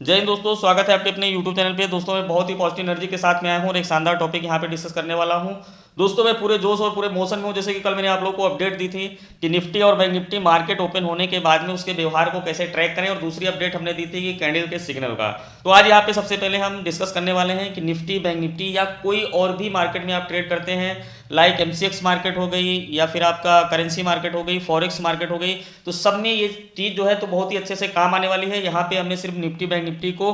जय हिंद दोस्तों, स्वागत है आपके अपने YouTube चैनल पे। दोस्तों मैं बहुत ही पॉजिटिव एनर्जी के साथ में आया हूँ और एक शानदार टॉपिक यहाँ पे डिस्कस करने वाला हूँ। दोस्तों मैं पूरे जोश और पूरे मोशन में हूँ। जैसे कि कल मैंने आप लोगों को अपडेट दी थी कि निफ्टी और बैंक निफ्टी मार्केट ओपन होने के बाद में उसके व्यवहार को कैसे ट्रैक करें, और दूसरी अपडेट हमने दी थी कि कैंडल के सिग्नल का। तो आज यहाँ पे सबसे पहले हम डिस्कस करने वाले हैं कि निफ्टी, बैंक निफ्टी या कोई और भी मार्केट में आप ट्रेड करते हैं, लाइक MCX मार्केट हो गई या फिर आपका करेंसी मार्केट हो गई, फॉरेक्स मार्केट हो गई, तो सब में ये चीज़ जो है तो बहुत ही अच्छे से काम आने वाली है। यहाँ पे हमने सिर्फ निफ्टी बैंक निफ्टी को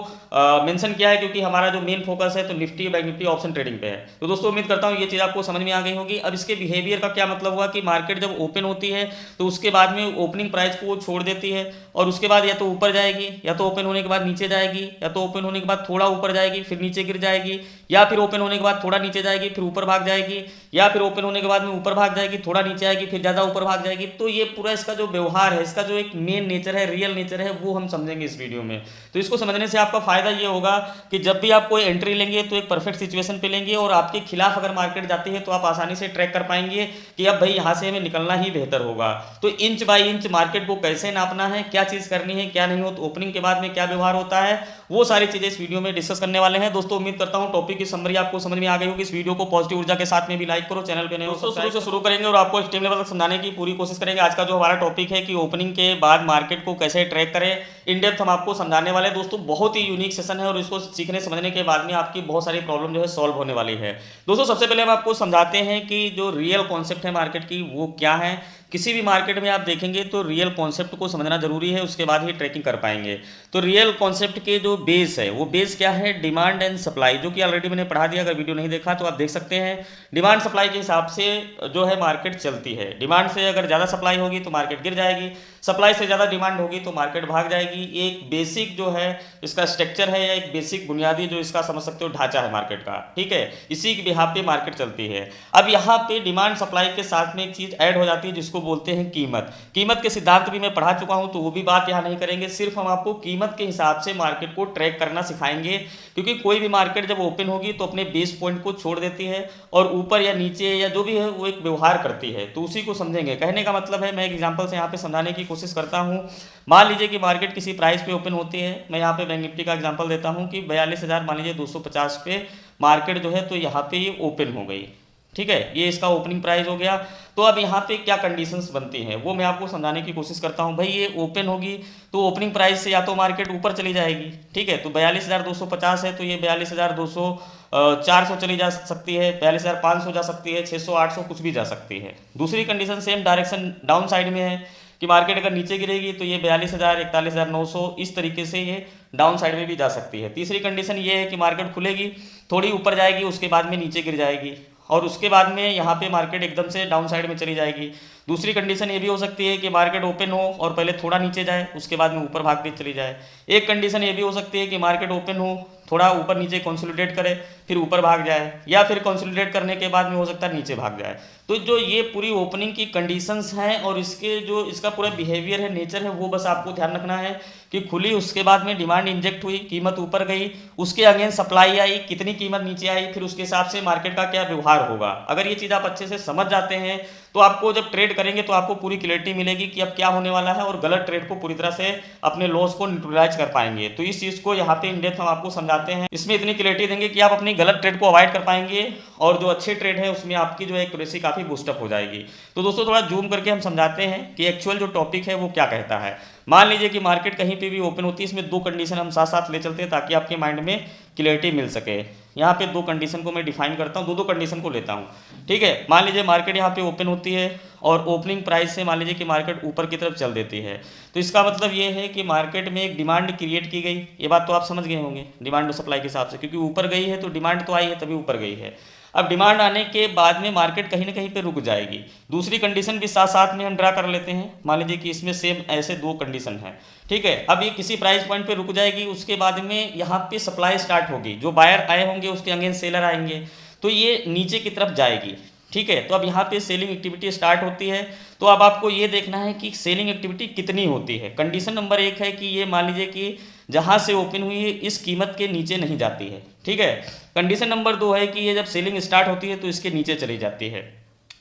मेंशन किया है क्योंकि हमारा जो मेन फोकस है तो Nifty bank Nifty option trading पे है। तो दोस्तों उम्मीद करता हूँ ये चीज़ आपको समझ में आ गई होगी। अब इसके बिहेवियर का क्या मतलब हुआ कि मार्केट जब ओपन होती है तो उसके बाद में ओपनिंग प्राइस को वो छोड़ देती है और उसके बाद या तो ऊपर जाएगी, या तो ओपन होने के बाद नीचे जाएगी, या तो ओपन होने के बाद थोड़ा ऊपर जाएगी फिर नीचे गिर जाएगी, या फिर ओपन होने के बाद थोड़ा नीचे जाएगी फिर ऊपर भाग जाएगी, या फिर ओपन होने के बाद में ऊपर भाग जाएगी, थोड़ा नीचे आएगी फिर ज़्यादा ऊपर भाग जाएगी। तो ये पूरा इसका जो व्यवहार है, इसका जो एक मेन नेचर है, रियल नेचर है, वो हम समझेंगे इस वीडियो में। तो इसको समझने से आपका फायदा ये होगा कि जब भी आप कोई एंट्री लेंगे तो एक परफेक्ट सिचुएशन पे लेंगे, और आपके खिलाफ अगर मार्केट जाती है तो आप आसानी से ट्रैक कर पाएंगे कि अब भाई यहाँ से हमें निकलना ही बेहतर होगा। तो इंच बाय इंच मार्केट को कैसे नापना है, क्या चीज़ करनी है, क्या नहीं हो, तो ओपनिंग के बाद में क्या व्यवहार होता है, वो सारी चीज़ें इस वीडियो में डिस्कस करने वाले हैं। दोस्तों उम्मीद करता हूँ टॉपिक की समरी आपको समझ में आ गई होगी। इस वीडियो को पॉजिटिव ऊर्जा के साथ में भी लाइक करो, चैनल पे नए हो शुरू से शुरू करेंगे और आपको स्टेप लेवल तक समझाने की पूरी कोशिश करेंगे। आज का जो हमारा टॉपिक है कि ओपनिंग के बाद मार्केट को कैसे ट्रैक करें, इन डेप्थ हम आपको समझाने वाले हैं। दोस्तों बहुत ही यूनिक सेशन है और इसको सीखने समझने के बाद में आपकी बहुत सारी प्रॉब्लम जो है सॉल्व होने वाली है। दोस्तों सबसे पहले हम आपको समझाते हैं कि जो रियल कॉन्सेप्ट है मार्केट की वो क्या है। किसी भी मार्केट में आप देखेंगे तो रियल कॉन्सेप्ट को समझना जरूरी है, उसके बाद ही ट्रैकिंग कर पाएंगे। तो रियल कॉन्सेप्ट के जो बेस है वो बेस क्या है, डिमांड एंड सप्लाई, जो कि ऑलरेडी मैंने पढ़ा दिया। अगर वीडियो नहीं देखा तो आप देख सकते हैं। डिमांड सप्लाई के हिसाब से जो है मार्केट चलती है। डिमांड से अगर ज़्यादा सप्लाई होगी तो मार्केट गिर जाएगी, सप्लाई से ज़्यादा डिमांड होगी तो मार्केट भाग जाएगी। एक बेसिक जो है इसका स्ट्रक्चर है, या एक बेसिक बुनियादी जो इसका समझ सकते हो ढांचा है मार्केट का, ठीक है। इसी के बिहाफ पे मार्केट चलती है। अब यहाँ पे डिमांड सप्लाई के साथ में एक चीज़ ऐड हो जाती है जिसको बोलते हैं कीमत। कीमत के सिद्धांत भी मैं पढ़ा चुका हूँ तो वो भी बात यहाँ नहीं करेंगे। सिर्फ हम आपको कीमत के हिसाब से मार्केट को ट्रैक करना सिखाएंगे, क्योंकि कोई भी मार्केट जब ओपन होगी तो अपने बेस पॉइंट को छोड़ देती है और ऊपर या नीचे या जो भी है वो एक व्यवहार करती है। तो उसी को समझेंगे। कहने का मतलब है, मैं एक एग्जांपल से यहाँ पे समझाने की कोशिश करता हूँ। मान लीजिए कि मार्केट किसी प्राइस पे ओपन होती है। मैं यहाँ पे बैंक निफ्टी का एग्जांपल देता हूँ कि 42,000 मान लीजिए 250 पे मार्केट जो है तो यहाँ पे ये ओपन हो गई, ठीक है। ये इसका ओपनिंग प्राइस हो गया। तो अब यहाँ पे क्या कंडीशंस बनती हैं वो मैं आपको समझाने की कोशिश करता हूँ। भाई ये ओपन होगी तो ओपनिंग प्राइस से या तो मार्केट ऊपर चली जाएगी, ठीक है। तो 42,250 है तो ये 42,200 400 चली जा सकती है, 42,500 जा सकती है, 600 800 कुछ भी जा सकती है। दूसरी condition same direction down side में है कि मार्केट अगर नीचे गिरेगी तो ये 42,000 41,900 इस तरीके से ये डाउन साइड में भी जा सकती है। तीसरी कंडीशन ये है कि मार्केट खुलेगी, थोड़ी ऊपर जाएगी, उसके बाद में नीचे गिर जाएगी और उसके बाद में यहाँ पे मार्केट एकदम से डाउन साइड में चली जाएगी। दूसरी कंडीशन ये भी हो सकती है कि मार्केट ओपन हो और पहले थोड़ा नीचे जाए, उसके बाद में ऊपर भागती चली जाए। एक कंडीशन ये भी हो सकती है कि मार्केट ओपन हो, थोड़ा ऊपर नीचे कंसोलिडेट करे, फिर ऊपर भाग जाए, या फिर कंसोलिडेट करने के बाद में हो सकता है नीचे भाग जाए। तो जो ये पूरी ओपनिंग की कंडीशंस हैं और इसके जो इसका पूरा बिहेवियर है, नेचर है, वो बस आपको ध्यान रखना है कि खुली, उसके बाद में डिमांड इंजेक्ट हुई, कीमत ऊपर गई, उसके अगेंस्ट सप्लाई आई, कितनी कीमत नीचे आई, फिर उसके हिसाब से मार्केट का क्या व्यवहार होगा। अगर ये चीज़ आप अच्छे से समझ जाते हैं तो आपको जब ट्रेड करेंगे तो आपको पूरी क्लियरिटी मिलेगी कि अब क्या होने वाला है, और गलत ट्रेड को पूरी तरह से अपने लॉस को न्यूट्रलाइज कर पाएंगे। तो इस चीज़ को यहाँ पे इन डेप्थ हम आपको समझाते हैं। इसमें इतनी क्लियरिटी देंगे कि आप अपनी गलत ट्रेड को अवॉइड कर पाएंगे और जो अच्छे ट्रेड है उसमें आपकी जो है एक्यूरेसी काफ़ी बूस्टअप हो जाएगी। तो दोस्तों थोड़ा जूम करके हम समझाते हैं कि एक्चुअल जो टॉपिक है वो क्या कहता है। मान लीजिए कि मार्केट कहीं पे भी ओपन होती है, इसमें दो कंडीशन हम साथ साथ ले चलते हैं ताकि आपके माइंड में क्लियरिटी मिल सके। यहाँ पे दो कंडीशन को मैं डिफाइन करता हूँ, दो कंडीशन को लेता हूँ, ठीक है। मान लीजिए मार्केट यहाँ पे ओपन होती है और ओपनिंग प्राइस से मान लीजिए कि मार्केट ऊपर की तरफ चल देती है, तो इसका मतलब ये है कि मार्केट में एक डिमांड क्रिएट की गई। ये बात तो आप समझ गए होंगे डिमांड और सप्लाई के हिसाब से, क्योंकि ऊपर गई है तो डिमांड तो आई है तभी ऊपर गई है। अब डिमांड आने के बाद में मार्केट कहीं ना कहीं पे रुक जाएगी। दूसरी कंडीशन भी साथ साथ में हम ड्रा कर लेते हैं। मान लीजिए कि इसमें सेम ऐसे दो कंडीशन है, ठीक है। अब ये किसी प्राइस पॉइंट पे रुक जाएगी, उसके बाद में यहाँ पे सप्लाई स्टार्ट होगी, जो बायर आए होंगे उसके अगेंस्ट सेलर आएंगे, तो ये नीचे की तरफ जाएगी, ठीक है। तो अब यहाँ पे सेलिंग एक्टिविटी स्टार्ट होती है। तो अब आपको ये देखना है कि सेलिंग एक्टिविटी कितनी होती है। कंडीशन नंबर 1 है कि ये मान लीजिए कि जहाँ से ओपन हुई है इस कीमत के नीचे नहीं जाती है, ठीक है। कंडीशन नंबर 2 है कि ये जब सेलिंग स्टार्ट होती है तो इसके नीचे चली जाती है।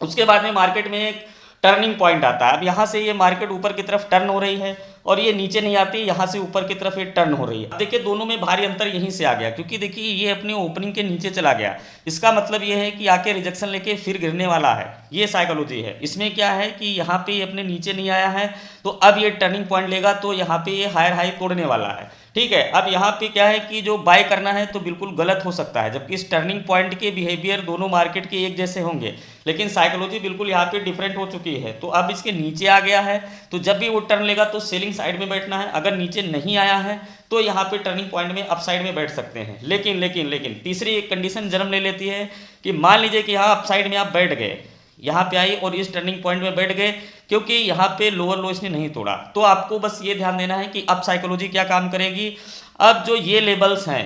उसके बाद में मार्केट में एक टर्निंग पॉइंट आता है। अब यहाँ से ये मार्केट ऊपर की तरफ टर्न हो रही है और ये नीचे नहीं आती, यहाँ से ऊपर की तरफ ये टर्न हो रही है। देखिए दोनों में भारी अंतर यहीं से आ गया, क्योंकि देखिए ये अपनी ओपनिंग के नीचे चला गया, इसका मतलब ये है कि आके रिजेक्शन लेके फिर गिरने वाला है, ये साइकोलॉजी है। इसमें क्या है कि यहाँ पे ये अपने नीचे नहीं आया है, तो अब ये टर्निंग पॉइंट लेगा, तो यहाँ पे ये हायर हाई तोड़ने वाला है, ठीक है। अब यहाँ पे क्या है कि जो बाय करना है तो बिल्कुल गलत हो सकता है, जबकि इस टर्निंग पॉइंट के बिहेवियर दोनों मार्केट के एक जैसे होंगे, लेकिन साइकोलॉजी बिल्कुल यहाँ पे डिफरेंट हो चुकी है। तो अब इसके नीचे आ गया है, तो जब भी वो टर्न लेगा तो सेलिंग साइड में बैठना है, अगर नीचे नहीं आया है तो यहाँ पे टर्निंग पॉइंट में अप साइड में बैठ सकते हैं। लेकिन लेकिन लेकिन तीसरी एक कंडीशन जन्म ले लेती है कि मान लीजिए कि यहाँ अप साइड में आप बैठ गए, यहाँ पे आई और इस टर्निंग पॉइंट में बैठ गए, क्योंकि यहाँ पे लोअर लो इसने नहीं तोड़ा, तो आपको बस ये ध्यान देना है कि अब साइकोलॉजी क्या काम करेगी। अब जो ये लेवल्स हैं,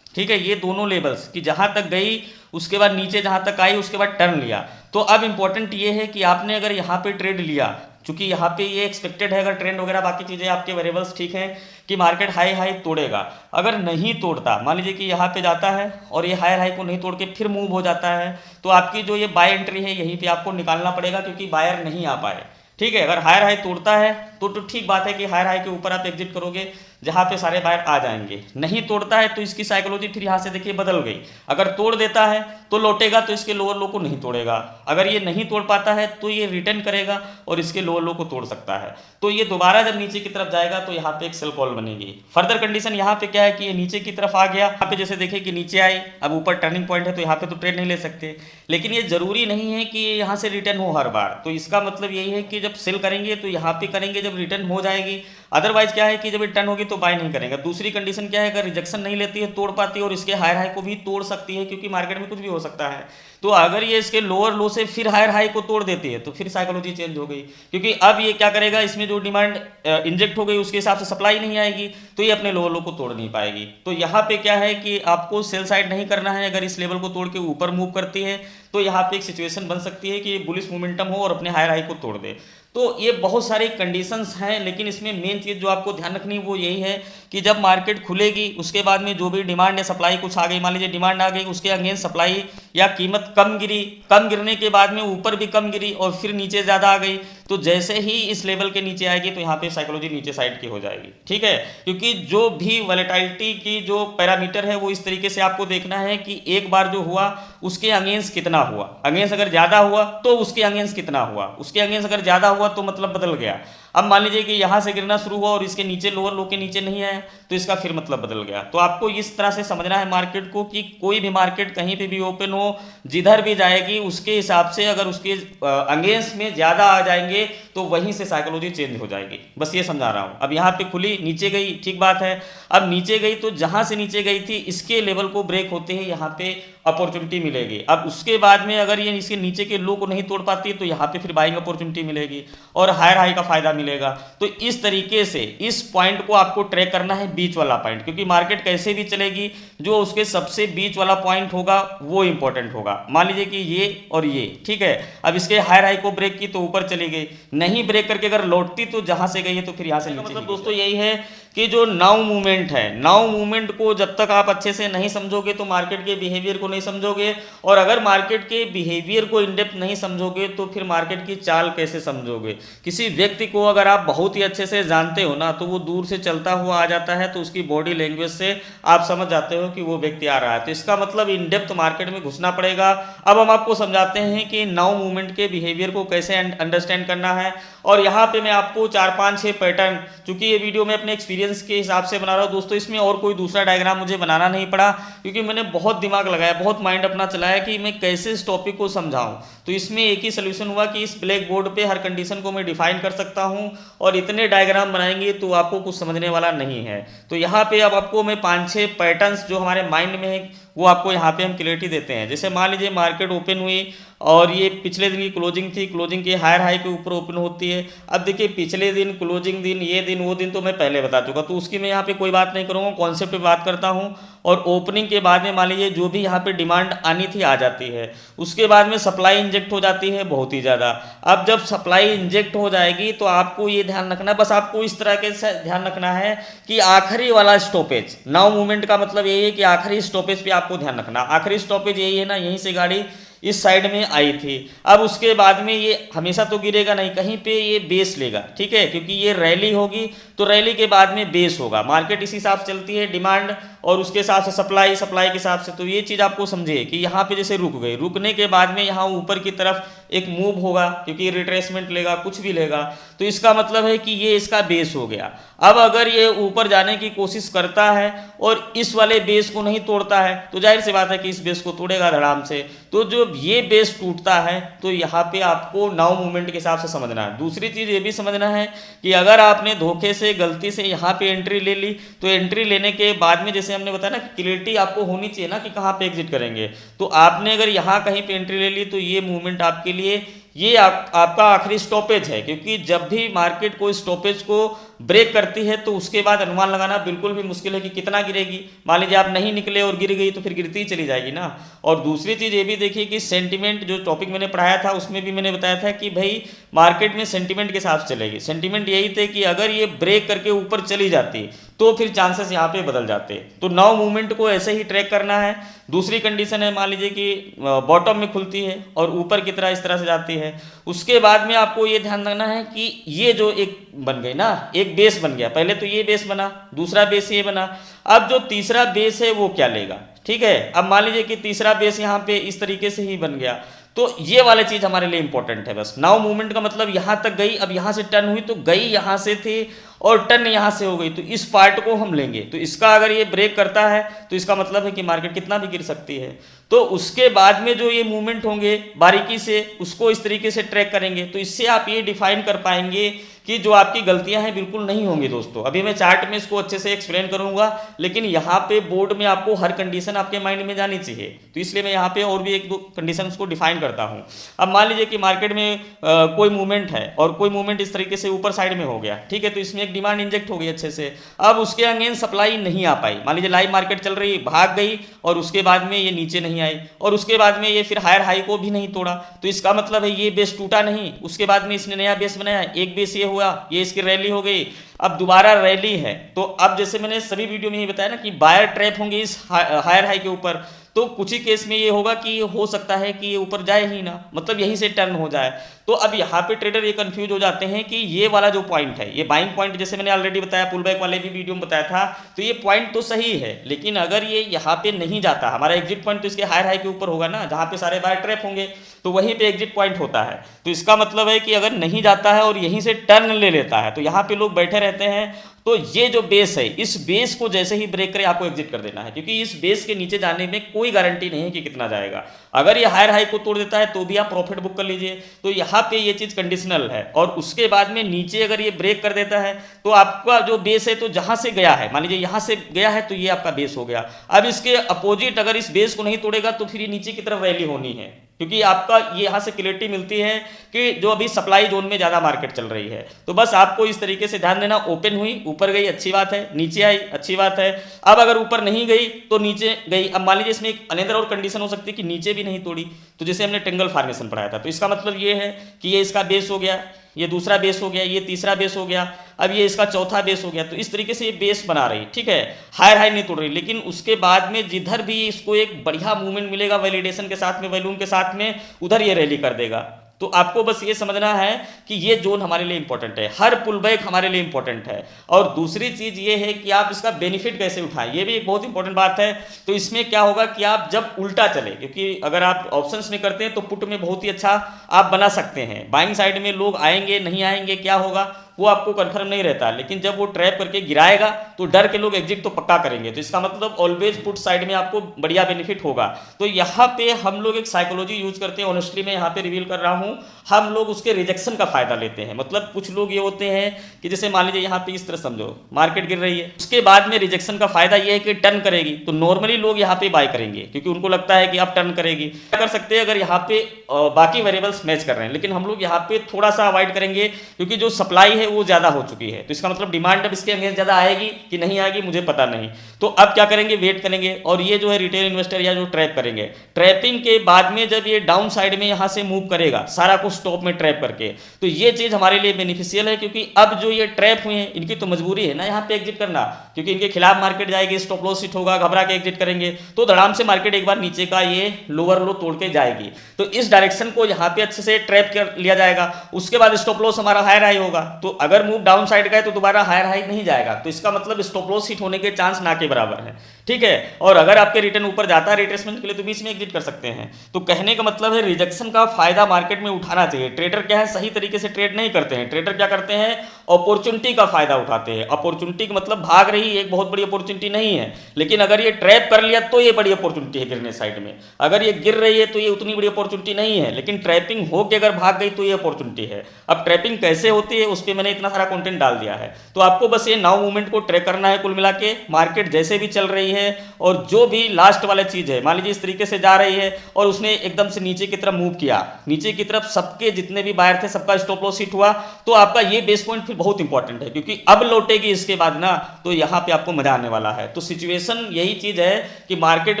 ठीक है, ये दोनों लेवल्स कि जहाँ तक गई उसके बाद नीचे जहाँ तक आई उसके बाद टर्न लिया, तो अब इंपॉर्टेंट ये है कि आपने अगर यहाँ पे ट्रेड लिया, चूंकि यहाँ पे ये एक्सपेक्टेड है, अगर ट्रेंड वगैरह बाकी चीज़ें आपके वेरिएबल्स ठीक हैं कि मार्केट हाई हाई तोड़ेगा, अगर नहीं तोड़ता, मान लीजिए कि यहाँ पे जाता है और ये हायर हाई को नहीं तोड़ के फिर मूव हो जाता है, तो आपकी जो ये बाय एंट्री है यहीं पे आपको निकालना पड़ेगा, क्योंकि बायर नहीं आ पाए, ठीक है। अगर हायर हाई तोड़ता है तो ठीक बात है कि हायर हाई के ऊपर आप एग्जिट करोगे, जहाँ पे सारे बायर आ जाएंगे। नहीं तोड़ता है तो इसकी साइकोलॉजी फिर यहाँ से देखिए बदल गई, अगर तोड़ देता है तो लौटेगा, तो इसके लोअर लो को नहीं तोड़ेगा, अगर ये नहीं तोड़ पाता है तो ये रिटर्न करेगा और इसके लोअर लो को तोड़ सकता है, तो ये दोबारा जब नीचे की तरफ जाएगा तो यहाँ पे एक सेल कॉल बनेगी। फर्दर कंडीशन यहाँ पे क्या है कि ये नीचे की तरफ आ गया, यहाँ पे जैसे देखिए कि नीचे आई, अब ऊपर टर्निंग पॉइंट है तो यहाँ पे तो ट्रेड नहीं ले सकते, लेकिन ये जरूरी नहीं है कि ये यहाँ से रिटर्न हो हर बार, तो इसका मतलब यही है कि जब सेल करेंगे तो यहाँ पे करेंगे जब रिटर्न हो जाएगी, अदरवाइज क्या है कि जब रिटर्न होगी तो बाय नहीं करेंगे। दूसरी कंडीशन क्या है, अगर रिजेक्शन नहीं लेती है, तोड़ पाती है और इसके हायर हाई को भी तोड़ सकती है, क्योंकि मार्केट में कुछ भी हो सकता है, तो अगर ये इसके लोअर लो से फिर हायर हाई को तोड़ देती है तो फिर साइकोलॉजी चेंज हो गई, क्योंकि अब ये क्या करेगा, इसमें जो डिमांड इंजेक्ट हो गई उसके हिसाब से सप्लाई नहीं आएगी, तो ये अपने लोअर लो को तोड़ नहीं पाएगी। तो यहाँ पे क्या है कि आपको सेल साइड नहीं करना है, अगर इस लेवल को तोड़ के ऊपर मूव करती है तो यहाँ पे एक सिचुएशन बन सकती है कि बुलिश मोमेंटम हो और अपने हायर हाई को तोड़ दे। तो ये बहुत सारी कंडीशंस हैं, लेकिन इसमें मेन चीज़ जो आपको ध्यान रखनी है वो यही है कि जब मार्केट खुलेगी उसके बाद में जो भी डिमांड या सप्लाई कुछ आ गई, मान लीजिए डिमांड आ गई, उसके अगेंस्ट सप्लाई या कीमत कम गिरी, कम गिरने के बाद में ऊपर भी कम गिरी और फिर नीचे ज़्यादा आ गई, तो जैसे ही इस लेवल के नीचे आएगी तो यहाँ पे साइकोलॉजी नीचे साइड की हो जाएगी, ठीक है। क्योंकि जो भी वॉलेटिलिटी की जो पैरामीटर है वो इस तरीके से आपको देखना है कि एक बार जो हुआ उसके अगेंस्ट कितना हुआ, अगेंस्ट अगर ज़्यादा हुआ तो उसके अगेंस्ट कितना हुआ, उसके अगेंस्ट अगर ज़्यादा हुआ तो मतलब बदल गया। अब मान लीजिए कि यहाँ से गिरना शुरू हुआ और इसके नीचे लोअर लो के नीचे नहीं आया तो इसका फिर मतलब बदल गया। तो आपको इस तरह से समझना है मार्केट को कि कोई भी मार्केट कहीं पे भी ओपन हो, जिधर भी जाएगी उसके हिसाब से अगर उसके अगेंस्ट में ज़्यादा आ जाएंगे तो वहीं से साइकोलॉजी चेंज हो जाएगी, बस ये समझा रहा हूँ। अब यहाँ पे खुली नीचे गई, ठीक बात है, अब नीचे गई तो जहाँ से नीचे गई थी इसके लेवल को ब्रेक होते ही यहाँ पे अपॉर्चुनिटी मिलेगी। अब उसके बाद में अगर ये इसके नीचे के लो को नहीं तोड़ पाती तो यहाँ पे फिर बाइंग अपॉर्चुनिटी मिलेगी और हायर हाई का फायदा मिलेगा। तो इस तरीके से इस पॉइंट को आपको ट्रैक करना है, बीच वाला पॉइंट, क्योंकि मार्केट कैसे भी चलेगी जो उसके सबसे बीच वाला पॉइंट होगा वो इंपॉर्टेंट होगा। मान लीजिए कि ये और ये, ठीक है, अब इसके हायर हाई को ब्रेक की तो ऊपर चली गई, नहीं ब्रेक करके अगर लौटती तो जहां से गई है तो फिर यहाँ से नीचे। मतलब दोस्तों यही है कि जो नाउ मूवमेंट है, नाउ मूवमेंट को जब तक आप अच्छे से नहीं समझोगे तो मार्केट के बिहेवियर को नहीं समझोगे, और अगर मार्केट के बिहेवियर को इन डेप्थ नहीं समझोगे तो फिर मार्केट की चाल कैसे समझोगे। किसी व्यक्ति को अगर आप बहुत ही अच्छे से जानते हो ना तो वो दूर से चलता हुआ आ जाता है तो उसकी बॉडी लैंग्वेज से आप समझ जाते हो कि वो व्यक्ति आ रहा है, तो इसका मतलब इन डेप्थ मार्केट में घुसना पड़ेगा। अब हम आपको समझाते हैं कि नाउ मूवमेंट के बिहेवियर को कैसे अंडरस्टैंड करना है, और यहाँ पे मैं आपको 4, 5, 6 पैटर्न, चूंकि ये वीडियो मैं अपने एक्सपीरियंस के हिसाब से बना रहा हूँ दोस्तों, इसमें और कोई दूसरा डायग्राम मुझे बनाना नहीं पड़ा, क्योंकि मैंने बहुत दिमाग लगाया, बहुत माइंड अपना चलाया कि मैं कैसे इस टॉपिक को समझाऊं। तो इसमें एक ही सोल्यूशन हुआ कि इस ब्लैक बोर्ड पे हर कंडीशन को मैं डिफाइन कर सकता हूं, और इतने डायग्राम बनाएंगे तो आपको कुछ समझने वाला नहीं है। तो यहाँ पे अब आपको मैं 5-6 पैटर्न्स जो हमारे माइंड में है वो आपको यहाँ पे हम क्लियरिटी देते हैं। जैसे मान लीजिए मार्केट ओपन हुई और ये पिछले दिन की क्लोजिंग थी, क्लोजिंग के हायर हाई के ऊपर ओपन होती है। अब देखिए पिछले दिन, क्लोजिंग दिन, ये दिन, वो दिन तो मैं पहले बता चुका, तो उसकी मैं यहाँ पे कोई बात नहीं करूँगा, कॉन्सेप्ट पे बात करता हूँ। और ओपनिंग के बाद में मान लीजिए जो भी यहाँ पे डिमांड आनी थी आ जाती है, उसके बाद में सप्लाई इंजेक्ट हो जाती है बहुत ही ज़्यादा। अब जब सप्लाई इंजेक्ट हो जाएगी तो आपको ये ध्यान रखना, बस आपको इस तरह के से ध्यान रखना है कि आखिरी वाला स्टॉपेज, नाउ मूवमेंट का मतलब यही है कि आखिरी स्टॉपेज पे आपको ध्यान रखना। आखिरी स्टॉपेज यही है ना, यहीं से गाड़ी इस साइड में आई थी। अब उसके बाद में ये हमेशा तो गिरेगा नहीं, कहीं पे ये बेस लेगा, ठीक है, क्योंकि ये रैली होगी तो रैली के बाद में बेस होगा। मार्केट इसी हिसाब से चलती है, डिमांड और उसके हिसाब से सप्लाई, सप्लाई के हिसाब से। तो ये चीज़ आपको समझिए कि यहाँ पे जैसे रुक गई, रुकने के बाद में यहाँ ऊपर की तरफ एक मूव होगा, क्योंकि रिट्रेसमेंट लेगा, कुछ भी लेगा, तो इसका मतलब है कि ये इसका बेस हो गया। अब अगर ये ऊपर जाने की कोशिश करता है और इस वाले बेस को नहीं तोड़ता है तो जाहिर सी बात है कि इस बेस को तोड़ेगा धड़ाम से। तो जो ये बेस टूटता है तो यहाँ पे आपको नाउ मूवमेंट के हिसाब से समझना है। दूसरी चीज़ ये भी समझना है कि अगर आपने धोखे से, गलती से यहाँ पे एंट्री ले ली तो एंट्री लेने के बाद में जैसे हमने बताया ना, क्लियरिटी आपको होनी चाहिए ना कि कहाँ पे एग्जिट करेंगे। तो आपने अगर यहाँ कहीं पे एंट्री ले ली तो ये मूवमेंट आपके लिए ये आपका आखिरी स्टॉपेज है, क्योंकि जब भी मार्केट कोई स्टॉपेज को ब्रेक करती है तो उसके बाद अनुमान लगाना बिल्कुल भी मुश्किल है कि कितना गिरेगी। मान लीजिए आप नहीं निकले और गिर गई तो फिर गिरती ही चली जाएगी ना। और दूसरी चीज़ ये भी देखिए कि सेंटिमेंट, जो टॉपिक मैंने पढ़ाया था उसमें भी मैंने बताया था कि भाई मार्केट में सेंटिमेंट के हिसाब से चलेगी। सेंटिमेंट यही थे कि अगर ये ब्रेक करके ऊपर चली जाती तो फिर चांसेस यहाँ पे बदल जाते। तो नाउ मूवमेंट को ऐसे ही ट्रैक करना है। दूसरी कंडीशन है, मान लीजिए कि बॉटम में खुलती है और ऊपर की तरह इस तरह से जाती है, उसके बाद में आपको ये ध्यान रखना है कि ये जो एक बन गई ना, एक बेस बन गया, पहले तो ये बेस बना, दूसरा बेस ये बना, अब जो तीसरा बेस है वो क्या लेगा, ठीक है। अब मान लीजिए कि तीसरा बेस यहाँ पे इस तरीके से ही बन गया, तो ये वाला चीज हमारे लिए इंपॉर्टेंट है। बस नाउ मूवमेंट का मतलब यहां तक गई, अब यहां से टर्न हुई तो गई यहां से थी और टर्न यहां से हो गई, तो इस पार्ट को हम लेंगे। तो इसका अगर ये ब्रेक करता है तो इसका मतलब है कि मार्केट कितना भी गिर सकती है। तो उसके बाद में जो ये मूवमेंट होंगे बारीकी से उसको इस तरीके से ट्रैक करेंगे, तो इससे आप ये डिफाइन कर पाएंगे कि जो आपकी गलतियां हैं बिल्कुल नहीं होंगी। दोस्तों अभी मैं चार्ट में इसको अच्छे से एक्सप्लेन करूंगा, लेकिन यहाँ पे बोर्ड में आपको हर कंडीशन आपके माइंड में जानी चाहिए, तो इसलिए मैं यहाँ पे और भी एक दो कंडीशन को डिफाइन करता हूँ। अब मान लीजिए कि मार्केट में कोई मूवमेंट है और कोई मूवमेंट इस तरीके से ऊपर साइड में हो गया, ठीक है, तो इसमें एक डिमांड इंजेक्ट हो गई अच्छे से। अब उसके अगेंस्ट सप्लाई नहीं आ पाई, मान लीजिए लाइव मार्केट चल रही, भाग गई और उसके बाद में ये नीचे नहीं आई और उसके बाद में ये फिर हायर हाई को भी नहीं तोड़ा, तो इसका मतलब है ये बेस टूटा नहीं। उसके बाद में इसने नया बेस बनाया, एक बेस ये हुआ, ये इसकी रैली हो गई, अब दोबारा रैली है। तो अब जैसे मैंने सभी वीडियो में ही बताया ना कि बायर ट्रैप होंगे इस हायर हाई के ऊपर, तो कुछ ही केस में ये होगा कि हो सकता है कि ये ऊपर जाए ही ना, मतलब यहीं से टर्न हो जाए। तो अब यहाँ पे ट्रेडर ये कंफ्यूज हो जाते हैं कि ये वाला जो पॉइंट है, ये बाइंग पॉइंट, जैसे मैंने ऑलरेडी बताया, पुल बैक वाले भी वीडियो में बताया था, तो ये पॉइंट तो सही है, लेकिन अगर ये यहाँ पे नहीं जाता, हमारा एग्जिट पॉइंट तो इसके हायर हाई के ऊपर होगा ना, जहाँ पे सारे बायर ट्रैप होंगे, तो वहीं पे एग्जिट पॉइंट होता है। तो इसका मतलब है कि अगर नहीं जाता है और यहीं से टर्न ले लेता है तो यहाँ पे लोग बैठे रहते हैं। तो ये जो बेस है, इस बेस को जैसे ही ब्रेक करे आपको एग्जिट कर देना है, क्योंकि इस बेस के नीचे जाने में कोई गारंटी नहीं है कि कितना जाएगा। अगर ये हायर हाई को तोड़ देता है तो भी आप प्रॉफिट बुक कर लीजिए। तो यहाँ पे ये चीज कंडीशनल है। और उसके बाद में नीचे अगर ये ब्रेक कर देता है तो आपका जो बेस है, तो जहां से गया है, मान लीजिए यहां से गया है तो ये आपका बेस हो गया। अब इसके अपोजिट अगर इस बेस को नहीं तोड़ेगा तो फिर ये नीचे की तरफ रैली होनी है, क्योंकि आपका ये यहाँ से क्लियरिटी मिलती है कि जो अभी सप्लाई जोन में ज़्यादा मार्केट चल रही है। तो बस आपको इस तरीके से ध्यान देना, ओपन हुई, ऊपर गई, अच्छी बात है, नीचे आई, अच्छी बात है। अब अगर ऊपर नहीं गई तो नीचे गई। अब मान लीजिए इसमें एक अनदर और कंडीशन हो सकती है कि नीचे भी नहीं तोड़ी, तो जैसे हमने ट्रायंगल फॉर्मेशन पढ़ाया था, तो इसका मतलब ये है कि ये इसका बेस हो गया, ये दूसरा बेस हो गया, ये तीसरा बेस हो गया, अब ये इसका चौथा बेस हो गया। तो इस तरीके से ये बेस बना रही, ठीक है, हायर हाई नहीं तोड़ रही, लेकिन उसके बाद में जिधर भी इसको एक बढ़िया मूवमेंट मिलेगा वैलिडेशन के साथ में, वैल्यूम के साथ में, उधर ये रैली कर देगा। तो आपको बस ये समझना है कि ये जोन हमारे लिए इंपॉर्टेंट है, हर पुल बैक हमारे लिए इंपॉर्टेंट है। और दूसरी चीज ये है कि आप इसका बेनिफिट कैसे उठाएं, ये भी एक बहुत इंपॉर्टेंट बात है। तो इसमें क्या होगा कि आप जब उल्टा चले, क्योंकि अगर आप ऑप्शंस में करते हैं तो पुट में बहुत ही अच्छा आप बना सकते हैं। बाइंग साइड में लोग आएंगे नहीं आएंगे क्या होगा वो आपको कंफर्म नहीं रहता, लेकिन जब वो ट्रैप करके गिराएगा तो डर के लोग एग्जिट तो पक्का करेंगे। तो इसका मतलब ऑलवेज पुट साइड में आपको बढ़िया बेनिफिट होगा। तो यहाँ पे हम लोग एक साइकोलॉजी यूज करते हैं, ऑनेस्टली मैं यहाँ पे रिवील कर रहा हूँ, हम लोग उसके रिजेक्शन का फायदा लेते हैं। मतलब कुछ लोग ये होते हैं कि जैसे मान लीजिए यहाँ पे इस तरह समझो मार्केट गिर रही है, उसके बाद में रिजेक्शन का फायदा ये है कि टर्न करेगी, तो नॉर्मली लोग यहाँ पे बाय करेंगे क्योंकि उनको लगता है कि अब टर्न करेगी। क्या कर सकते हैं, अगर यहाँ पे बाकी वेरिएबल्स मैच कर रहे हैं, लेकिन हम लोग यहाँ पे थोड़ा सा अवॉइड करेंगे, क्योंकि जो सप्लाई है है वो ज़्यादा हो चुकी है, तो इसका मतलब डिमांड अब इसके अगेंस्ट ज़्यादा आएगी कि नहीं आएगी मुझे पता नहीं। तो अब क्या करेंगे, वेट करेंगे, और ये जो है रिटेल इन्वेस्टर या जो ट्रैप करेंगे, ट्रैपिंग के बाद में जब ये डाउन साइड में यहाँ से मूव करेगा सारा कुछ स्टॉप में ट्रैप करके, तो ये चीज़ हमारे लिए बेनिफिशियल है, क्योंकि अब जो ये ट्रैप हुए हैं इनकी तो मजबूरी है ना यहाँ पे एग्जिट करना, क्योंकि इनके खिलाफ मार्केट जाएगी, स्टॉप लॉस हिट होगा, घबरा के एग्जिट करेंगे, तो धड़ाम से मार्केट एक बार नीचे का ये लोअर लो तोड़ के जाएगी। तो इस डायरेक्शन को यहाँ पे अच्छे से ट्रैप कर लिया जाएगा, उसके बाद स्टॉप लॉस हमारा हायर हाई होगा। तो अगर मूव डाउन साइड का है तो दोबारा हायर हाई नहीं जाएगा, तो इसका मतलब स्टॉप लॉस हिट होने के चांस ना के बराबर है, ठीक है। और अगर आपके रिटर्न ऊपर जाता है रिट्रेसमेंट के लिए तो बीच में एग्जिट कर सकते हैं। तो कहने का मतलब है रिजेक्शन का फायदा मार्केट में उठाना चाहिए। ट्रेडर क्या है, सही तरीके से ट्रेड नहीं करते हैं, ट्रेडर क्या करते हैं, अपॉर्चुनिटी का फायदा उठाते हैं। अपॉर्चुनिटी का मतलब भाग रही एक बहुत बड़ी अपॉर्चुनिटी नहीं है, लेकिन अगर ये ट्रैप कर लिया तो ये बड़ी अपॉर्चुनिटी है गिरने साइड में, अगर ये गिर रही है तो ये उतनी बड़ी अपॉर्चुनिटी नहीं है, लेकिन ट्रैपिंग हो के अगर भाग गई तो ये अपॉर्चुनिटी है। अब ट्रैपिंग कैसे होती है उस पर मैंने इतना सारा कंटेंट डाल दिया है, तो आपको बस ये नाउ मूवमेंट को ट्रैक करना है। कुल मिला के मार्केट जैसे भी चल रही है और जो भी लास्ट वाला चीज है, मान लीजिए इस तरीके से जा रही है और उसने एकदम से नीचे की तरफ मूव किया, नीचे की तरफ सबके जितने भी बायर थे सबका स्टॉप लॉस हिट हुआ, तो आपका ये बेस पॉइंट फिर बहुत इंपॉर्टेंट है, क्योंकि अब लौटेगी इसके बाद ना, तो यहां पे आपको मजा आने वाला है। तो सिचुएशन यही चीज है कि मार्केट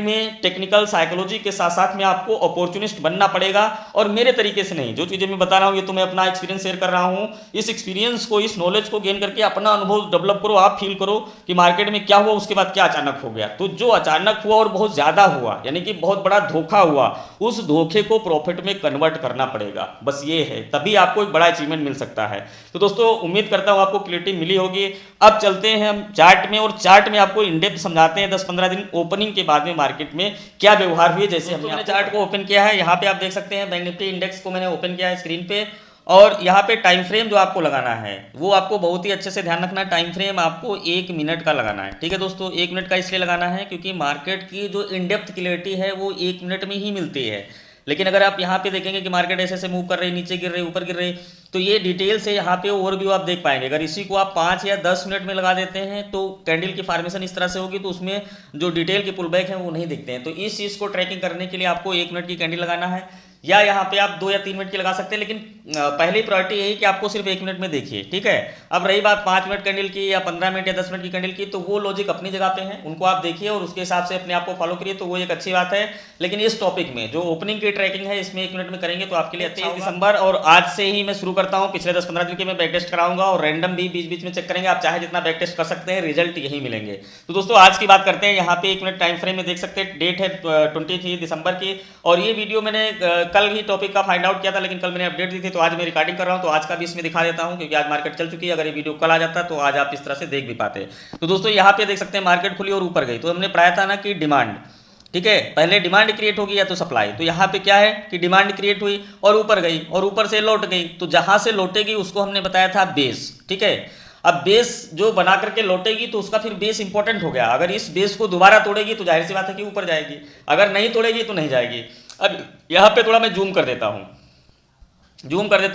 में टेक्निकल साइकोलॉजी के साथ साथ में आपको अपॉर्चुनिस्ट बनना पड़ेगा, और मेरे तरीके से नहीं, जो चीजें मैं बता रहा हूं ये तो मैं अपना एक्सपीरियंस शेयर कर रहा हूं। इस एक्सपीरियंस को, इस नॉलेज को गेन करके अपना अनुभव डेवलप करो, आप फील करो कि मार्केट में क्या हुआ, उसके बाद क्या अचानक हो गया। तो जो अचानक हुआ और बहुत ज्यादा हुआ, यानी कि बहुत बड़ा धोखा हुआ, उस धोखे को प्रॉफिट में कन्वर्ट करना पड़ेगा, बस ये है, तभी आपको एक बड़ा अचीवमेंट मिल सकता है। तो दोस्तों उम्मीद करता हूं आपको क्लियरिटी मिली होगी। अब चलते हैं हम चार्ट में, और चार्ट में आपको इनडेप्थ समझाते हैं 10-15 दिन ओपनिंग के बाद में मार्केट में क्या व्यवहार हुए। जैसे हमने चार्ट को ओपन किया है, यहाँ पे आप देख सकते हैं बैंक निफ्टी इंडेक्स को मैंने ओपन किया है स्क्रीन पे, और यहाँ पे टाइम फ्रेम जो आपको लगाना है वो आपको बहुत ही अच्छे से ध्यान रखना है। टाइम फ्रेम आपको 1 मिनट का लगाना है, ठीक है दोस्तों। 1 मिनट का इसलिए लगाना है क्योंकि मार्केट की जो इन डेप्थ क्लियरिटी है वो 1 मिनट में ही मिलती है। लेकिन अगर आप यहाँ पे देखेंगे कि मार्केट ऐसे ऐसे मूव कर रही, नीचे गिर रही, ऊपर गिर रही, तो ये डिटेल से यहाँ पे ओवरव्यू आप देख पाएंगे। अगर इसी को आप 5 या 10 मिनट में लगा देते हैं तो कैंडल की फॉर्मेशन इस तरह से होगी, तो उसमें जो डिटेल के पुलबैक हैं वो नहीं दिखते हैं। तो इस चीज़ को ट्रैकिंग करने के लिए आपको 1 मिनट की कैंडल लगाना है, या यहाँ पे आप 2 या 3 मिनट की लगा सकते हैं, लेकिन पहली प्रायोरिटी यही कि आपको सिर्फ 1 मिनट में देखिए, ठीक है। अब रही बात 5 मिनट कैंडल की या 15 मिनट या 10 मिनट की कैंडल की, तो वो लॉजिक अपनी जगह पे है, उनको आप देखिए और उसके हिसाब से अपने आप को फॉलो करिए, तो वो एक अच्छी बात है। लेकिन इस टॉपिक में जो ओपनिंग की ट्रैकिंग है इसमें 1 मिनट में करेंगे तो आपके लिए 23 दिसंबर, और आज से ही मैं शुरू करता हूँ। पिछले 10-15 दिन के मैं बैक टेस्ट कराऊंगा और रैंडम भी बीच बीच में चेक करेंगे, आप चाहे जितना बैक टेस्ट कर सकते हैं, रिजल्ट यही मिलेंगे। तो दोस्तों आज की बात करते हैं, यहाँ पे 1 मिनट टाइम फ्रेम में देख सकते हैं, डेट है 23 दिसंबर की, और ये वीडियो मैंने कल ही टॉपिक का फाइंड आउट किया था, लेकिन कल मैंने अपडेट दी थी, तो आज मैं रिकॉर्डिंग कर रहा हूं, तो आज का भी इसमें दिखा देता हूं, क्योंकि आज मार्केट चल चुकी है। अगर ये वीडियो कल आ जाता तो आज आप इस तरह से देख भी पाते। तो दोस्तों यहाँ पे देख सकते हैं मार्केट खुली और ऊपर गई, तो हमने पढ़ाया था ना कि डिमांड, ठीक है, पहले डिमांड क्रिएट होगी या तो सप्लाई। तो यहाँ पे क्या है कि डिमांड क्रिएट हुई और ऊपर गई और ऊपर से लौट गई, तो जहां से लौटेगी उसको हमने बताया था बेस, ठीक है। अब बेस जो बना करके लौटेगी तो उसका फिर बेस इंपॉर्टेंट हो गया। अगर इस बेस को दोबारा तोड़ेगी तो जाहिर सी बात है कि ऊपर जाएगी, अगर नहीं तोड़ेगी तो नहीं जाएगी। अब यहाँ पे थोड़ा मैं जूम कर देता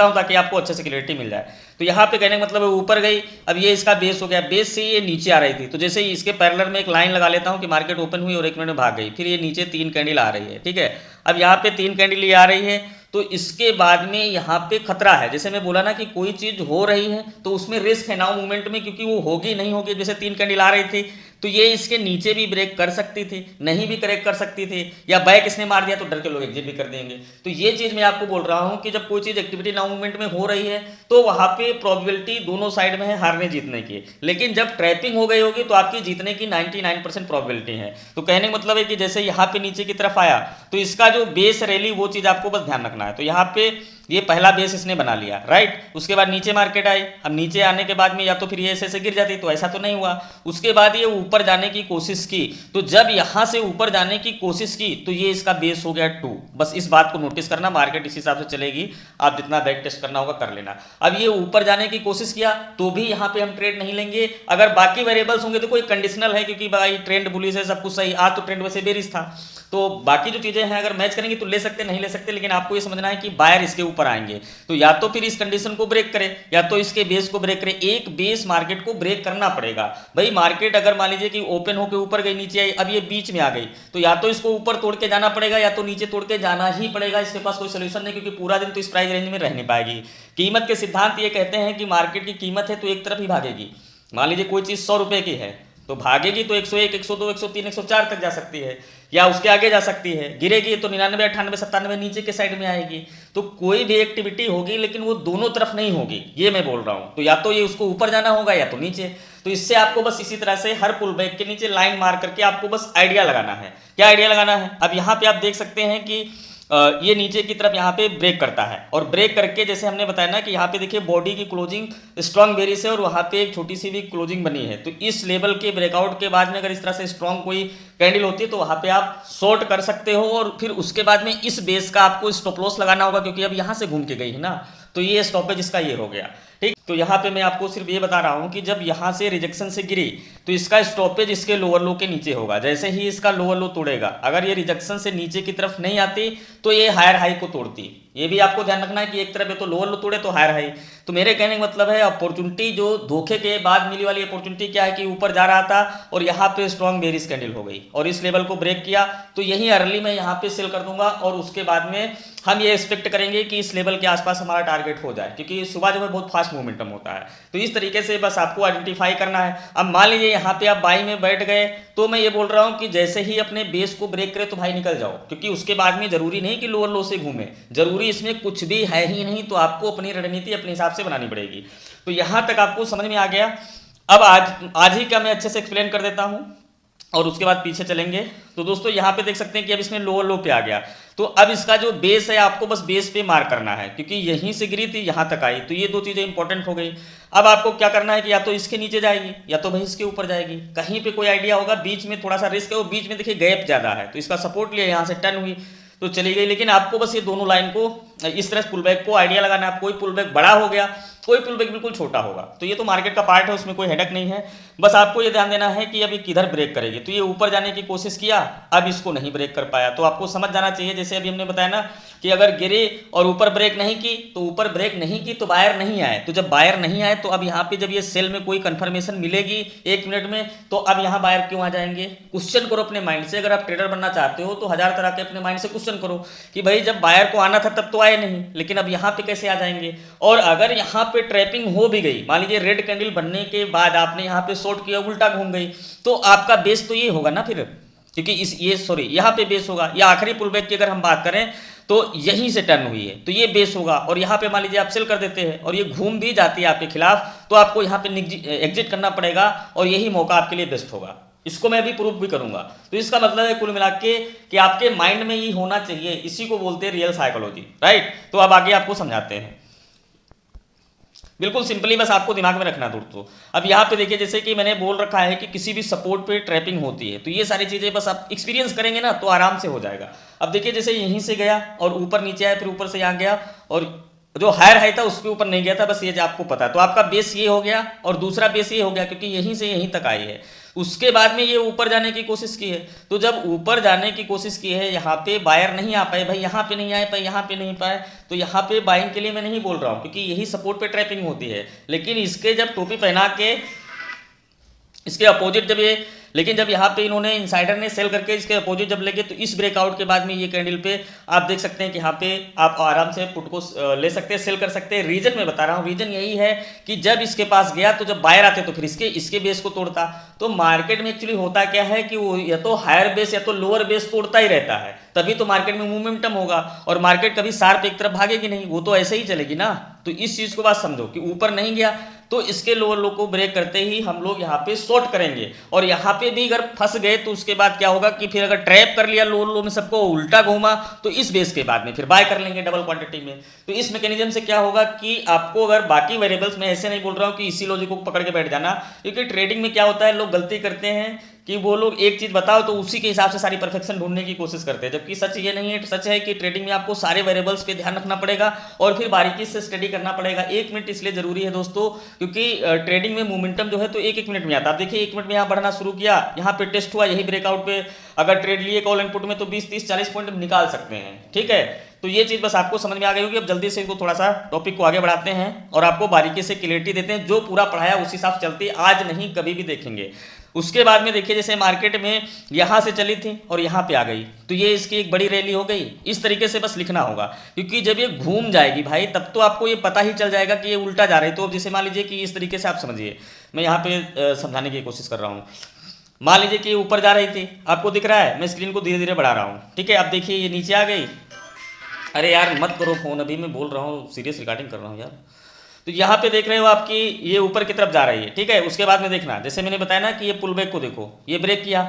हूँ, ताकि आपको अच्छे से क्लियरिटी मिल जाए। तो यहाँ पे कहने का मतलब है ऊपर गई, अब ये इसका बेस हो गया, बेस से ये नीचे आ रही थी, तो जैसे ही इसके पैरेलल में एक लाइन लगा लेता हूँ कि मार्केट ओपन हुई और 1 मिनट में भाग गई, फिर ये नीचे 3 कैंडल आ रही है, ठीक है। अब यहाँ पे 3 कैंडल ये आ रही है, तो इसके बाद में यहाँ पे खतरा है। जैसे मैं बोला ना कि कोई चीज हो रही है तो उसमें रिस्क है नाउ मूवमेंट में, क्योंकि वो होगी नहीं होगी। जैसे 3 कैंडल आ रही थी तो ये इसके नीचे भी ब्रेक कर सकती थी, नहीं भी करेक्ट कर सकती थी, या बैक इसने मार दिया तो डर के लोग एग्जिट भी कर देंगे। तो ये चीज मैं आपको बोल रहा हूं कि जब कोई चीज एक्टिविटी नाउ मूवमेंट में हो रही है तो वहां पे प्रोबेबिलिटी दोनों साइड में है हारने जीतने की, लेकिन जब ट्रैपिंग हो गई होगी तो आपकी जीतने की 99% प्रोबेबिलिटी है। तो कहने का मतलब है कि जैसे यहाँ पे नीचे की तरफ आया तो इसका जो बेस रैली वो चीज आपको बस ध्यान रखना है। तो यहाँ पे ये पहला बेस इसने बना लिया, राइट। उसके बाद नीचे मार्केट आई, अब नीचे आने के बाद में या तो फिर ये ऐसे गिर जाती, तो ऐसा तो नहीं हुआ। उसके बाद ये ऊपर जाने की कोशिश की, तो जब यहां से ऊपर जाने की कोशिश की तो ये इसका बेस हो गया 2। बस इस बात को नोटिस करना, मार्केट इस हिसाब से चलेगी, आप जितना बैक टेस्ट करना होगा कर लेना। अब ये ऊपर जाने की कोशिश किया तो भी यहाँ पे हम ट्रेड नहीं लेंगे। अगर बाकी वेरिएबल्स होंगे तो कोई कंडीशनल है, क्योंकि भाई ट्रेंड बुलिश है, सब कुछ सही, आज तो ट्रेंड वैसे बेरिश था, तो बाकी जो चीजें हैं अगर मैच करेंगे तो ले सकते नहीं ले सकते, लेकिन आपको ये समझना है कि बायर इसके ऊपर ऊपर आएंगे। तो या तो फिर इस कंडीशन को ब्रेक करे या तो इसके बेस को ब्रेक करे, एक बेस मार्केट को ब्रेक करना पड़ेगा। भाई मार्केट अगर मान लीजिए कि ओपन होकर ऊपर गई, नीचे आई, अब ये बीच में आ गई, तो या तो इसको ऊपर तोड़ के जाना पड़ेगा या तो नीचे तोड़ के जाना ही पड़ेगा। इसके पास कोई सोल्यूशन नहीं, क्योंकि पूरा दिन तो इस प्राइस रेंज में रह नहीं पाएगी। कीमत के सिद्धांत ये कहते हैं कि मार्केट की कीमत है तो एक तरफ ही भागेगी। मान लीजिए कोई चीज 100 रुपए की है तो भागेगी तो 101, 102, 103, 104 तक जा सकती है या उसके आगे जा सकती है। गिरेगी तो 99, 98, 97 नीचे के साइड में आएगी। तो कोई भी एक्टिविटी होगी लेकिन वो दोनों तरफ नहीं होगी, ये मैं बोल रहा हूं। तो या तो ये उसको ऊपर जाना होगा या तो नीचे। तो इससे आपको बस इसी तरह से हर पुल बैक के नीचे लाइन मार करके आपको बस आइडिया लगाना है। क्या आइडिया लगाना है? अब यहाँ पे आप देख सकते हैं कि ये नीचे की तरफ यहाँ पे ब्रेक करता है और ब्रेक करके जैसे हमने बताया ना कि यहाँ पे देखिए बॉडी की क्लोजिंग स्ट्रांग बेरिश है और वहाँ पे एक छोटी सी भी क्लोजिंग बनी है। तो इस लेवल के ब्रेकआउट के बाद में अगर इस तरह से स्ट्रांग कोई कैंडल होती है तो वहाँ पे आप शॉर्ट कर सकते हो और फिर उसके बाद में इस बेस का आपको स्टॉप लॉस लगाना होगा, क्योंकि अब यहाँ से घूम के गई है ना। तो ये स्टॉपेज इसका ये हो गया, ठीक। तो यहाँ पे मैं आपको सिर्फ ये बता रहा हूँ कि जब यहाँ से रिजेक्शन से गिरी तो इसका स्टॉपेज इसके लोअर लो के नीचे होगा। जैसे ही इसका लोअर लो तोड़ेगा, अगर ये रिजेक्शन से नीचे की तरफ नहीं आती तो ये हायर हाई को तोड़ती। ये भी आपको ध्यान रखना है कि एक तरफ है तो लोअर लो तोड़े तो हायर हाई। तो मेरे कहने का मतलब है अपॉर्चुनिटी जो धोखे के बाद मिली वाली अपॉर्चुनिटी क्या है कि ऊपर जा रहा था और यहाँ पे स्ट्रॉन्ग बेरिश कैंडल हो गई और इस लेवल को ब्रेक किया, तो यही अर्ली मैं यहाँ पे सेल कर दूंगा और उसके बाद में हम ये एक्सपेक्ट करेंगे कि इस लेवल के आसपास हमारा टारगेट हो जाए, क्योंकि सुबह जो है बहुत फास्ट मोमेंटम होता है। तो इस तरीके से बस आपको आइडेंटिफाई करना है। अब मान लीजिए यहाँ पे आप बाई में बैठ गए तो मैं ये बोल रहा हूँ कि जैसे ही अपने बेस को ब्रेक करे तो भाई निकल जाओ, क्योंकि उसके बाद में जरूरी नहीं कि लोअर लो से घूमे, जरूरी इसमें कुछ भी है ही नहीं। तो आपको अपनी रणनीति अपने हिसाब से बनानी पड़ेगी। तो यहां तक आपको समझ में आ गया। अब आज ही का मैं अच्छे से एक्सप्लेन कर देता हूं और उसके बाद पीछे चलेंगे। तो दोस्तों यहाँ पे देख सकते हैं कि अब इसमें लोअर लो पे आ गया, तो अब इसका जो बेस है आपको बस बेस पे मार्क करना है, क्योंकि यहीं से गिरी थी यहाँ तक आई। तो ये दो चीजें इंपॉर्टेंट हो गई। अब आपको क्या करना है कि या तो इसके नीचे जाएगी या तो भाई इसके ऊपर जाएगी, कहीं पे कोई आइडिया होगा। बीच में थोड़ा सा रिस्क है, वो बीच में देखिए गैप ज्यादा है तो इसका सपोर्ट लिया, यहाँ से टर्न हुई तो चली गई। लेकिन आपको बस ये दोनों लाइन को इस तरह पुल बैक को आइडिया लगाना है। कोई पुल बैक बड़ा हो गया, कोई पुल बैक बिल्कुल छोटा होगा, तो ये तो मार्केट का पार्ट है, उसमें कोई हेडक नहीं है। बस आपको ये ध्यान देना है कि अभी किधर ब्रेक करेगी। तो ये ऊपर जाने की कोशिश किया, अब इसको नहीं ब्रेक कर पाया, तो आपको समझ जाना चाहिए। जैसे अभी हमने बताया ना कि अगर गिरे और ऊपर ब्रेक नहीं की तो ऊपर ब्रेक नहीं की तो बायर नहीं आए। तो जब बायर नहीं आए तो अब यहाँ पे जब ये सेल में कोई कंफर्मेशन मिलेगी 1 मिनट में, तो अब यहाँ बायर क्यों आ जाएंगे? क्वेश्चन करो अपने माइंड से। अगर आप ट्रेडर बनना चाहते हो तो 1000 तरह के अपने माइंड से क्वेश्चन करो कि भाई जब बायर को आना था तब तो आए नहीं, लेकिन अब यहाँ पे कैसे आ जाएंगे? और अगर यहाँ पे ट्रैपिंग हो भी गई, मान लीजिए रेड कैंडल बनने के बाद आपने यहाँ पे शॉर्ट किया, उल्टा घूम गई, तो आपका बेस तो ये होगा ना फिर, क्योंकि यहाँ पे बेस होगा। या आखिरी पुल बैक की अगर हम बात करें तो यहीं से टर्न हुई है तो ये बेस होगा, और यहाँ पे मान लीजिए आप सेल कर देते हैं और ये घूम भी जाती है आपके खिलाफ, तो आपको यहाँ पे एग्जिट करना पड़ेगा और यही मौका आपके लिए बेस्ट होगा। इसको मैं अभी प्रूव भी करूंगा। तो इसका मतलब है कुल मिला के कि आपके माइंड में ये होना चाहिए, इसी को बोलते हैं रियल साइकोलॉजी, राइट। तो अब आगे आपको समझाते हैं, बिल्कुल सिंपली बस आपको दिमाग में रखना दोस्तों। अब यहाँ पे देखिए जैसे कि मैंने बोल रखा है कि किसी भी सपोर्ट पे ट्रैपिंग होती है, तो ये सारी चीजें बस आप एक्सपीरियंस करेंगे ना तो आराम से हो जाएगा। अब देखिए जैसे यहीं से गया और ऊपर नीचे आया, फिर ऊपर से यहाँ गया और जो हायर हाई था उसके ऊपर नहीं गया था, बस ये जो आपको पता है। तो आपका बेस ये हो गया और दूसरा बेस ये हो गया, क्योंकि यहीं से यहीं तक आई है। उसके बाद में ये ऊपर जाने की कोशिश की है, तो जब ऊपर जाने की कोशिश की है यहाँ पे बायर नहीं आ पाए, भाई यहाँ पे नहीं आए पाए, यहाँ पे नहीं पाए, तो यहाँ पे बाइंग के लिए मैं नहीं बोल रहा हूँ, क्योंकि यही सपोर्ट पे ट्रैपिंग होती है। लेकिन इसके जब टोपी पहना के इसके अपोजिट जब यहाँ पे इन्होंने इनसाइडर ने सेल करके इसके अपोजिट जब लेके, तो इस ब्रेकआउट के बाद में ये कैंडल पे आप देख सकते हैं कि यहाँ पे आप आराम से पुट को ले सकते हैं, सेल कर सकते हैं। रीजन मैं बता रहा हूँ, रीजन यही है कि जब इसके पास गया तो जब बायर आते तो फिर इसके बेस को तोड़ता। तो मार्केट में एक्चुअली होता क्या है कि वो या तो हायर बेस या तो लोअर बेस तोड़ता ही रहता है, तभी तो मार्केट में मोमेंटम होगा। और मार्केट कभी शार्प एक तरफ भागेगी नहीं, वो तो ऐसे ही चलेगी ना। तो इस चीज को बात समझो कि ऊपर नहीं गया तो इसके लोअर लो को ब्रेक करते ही हम लोग यहाँ पे शॉर्ट करेंगे, और यहाँ पे भी अगर फंस गए तो उसके बाद क्या होगा कि फिर अगर ट्रैप कर लिया लोअर लो में सबको उल्टा घूमा तो इस बेस के बाद में फिर बाय कर लेंगे डबल क्वांटिटी में। तो इस मैकेनिज्म से क्या होगा कि आपको अगर बाकी वेरिएबल्स में ऐसे नहीं बोल रहा हूँ कि इसी लॉजिक को पकड़ के बैठ जाना, क्योंकि ट्रेडिंग में क्या होता है लोग गलती करते हैं कि वो लोग एक चीज बताओ तो उसी के हिसाब से सारी परफेक्शन ढूंढने की कोशिश करते हैं, जबकि सच ये नहीं है। सच है कि ट्रेडिंग में आपको सारे वेरिएबल्स पे ध्यान रखना पड़ेगा और फिर बारीकी से स्टडी करना पड़ेगा। 1 मिनट इसलिए जरूरी है दोस्तों, क्योंकि ट्रेडिंग में मोमेंटम जो है तो 1-1 मिनट में आता है। आप देखिए 1 मिनट में यहाँ बढ़ना शुरू किया, यहाँ पे टेस्ट हुआ, यही ब्रेकआउट पे अगर ट्रेड लिए कॉल इनपुट में तो 20, 30, 40 पॉइंट निकाल सकते हैं, ठीक है। तो ये चीज़ बस आपको समझ में आ गई होगी। अब जल्दी से इसको थोड़ा सा टॉपिक को आगे बढ़ाते हैं और आपको बारीकी से क्लियरिटी देते हैं। जो पूरा पढ़ाया उस हिसाब से चलती, आज नहीं कभी भी देखेंगे। उसके बाद में देखिए जैसे मार्केट में यहाँ से चली थी और यहाँ पे आ गई, तो ये इसकी एक बड़ी रैली हो गई। इस तरीके से बस लिखना होगा, क्योंकि जब ये घूम जाएगी भाई तब तो आपको ये पता ही चल जाएगा कि ये उल्टा जा रही है। तो अब जैसे मान लीजिए कि इस तरीके से आप समझिए, मैं यहाँ पे समझाने की कोशिश कर रहा हूँ। मान लीजिए कि ऊपर जा रही थी, आपको दिख रहा है, मैं स्क्रीन को धीरे धीरे बढ़ा रहा हूँ, ठीक है। अब देखिए ये नीचे आ गई। अरे यार मत करो फ़ोन, अभी मैं बोल रहा हूँ, सीरियस रिकॉर्डिंग कर रहा हूँ यार। तो यहाँ पे देख रहे हो आपकी ये ऊपर की तरफ जा रही है, ठीक है। उसके बाद में देखना, जैसे मैंने बताया ना कि ये पुल बैक को देखो, ये ब्रेक किया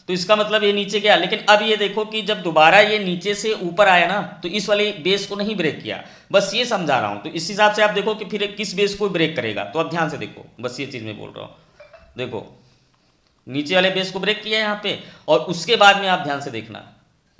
तो इसका मतलब ये नीचे गया। लेकिन अब ये देखो कि जब दोबारा ये नीचे से ऊपर आया ना, तो इस वाले बेस को नहीं ब्रेक किया, बस ये समझा रहा हूँ। तो इस हिसाब से आप देखो कि फिर किस बेस को ब्रेक करेगा। तो अब ध्यान से देखो, बस ये चीज़ मैं बोल रहा हूँ। देखो नीचे वाले बेस को ब्रेक किया यहाँ पे, और उसके बाद में आप ध्यान से देखना,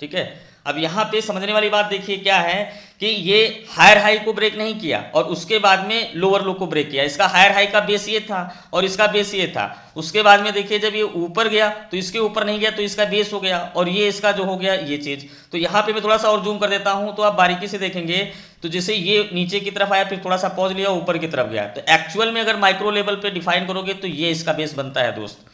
ठीक है। अब यहाँ पे समझने वाली बात देखिए क्या है कि ये हायर हाई को ब्रेक नहीं किया और उसके बाद में लोअर लो को ब्रेक किया। इसका हायर हाई का बेस ये था और इसका बेस ये था। उसके बाद में देखिए जब ये ऊपर गया तो इसके ऊपर नहीं गया, तो इसका बेस हो गया और ये इसका जो हो गया ये चीज़। तो यहाँ पे मैं थोड़ा सा और जूम कर देता हूँ तो आप बारीकी से देखेंगे। तो जैसे ये नीचे की तरफ आया, फिर थोड़ा सा पॉज लिया, ऊपर की तरफ गया। तो एक्चुअल में अगर माइक्रो लेवल पे डिफाइन करोगे तो ये इसका बेस बनता है दोस्त।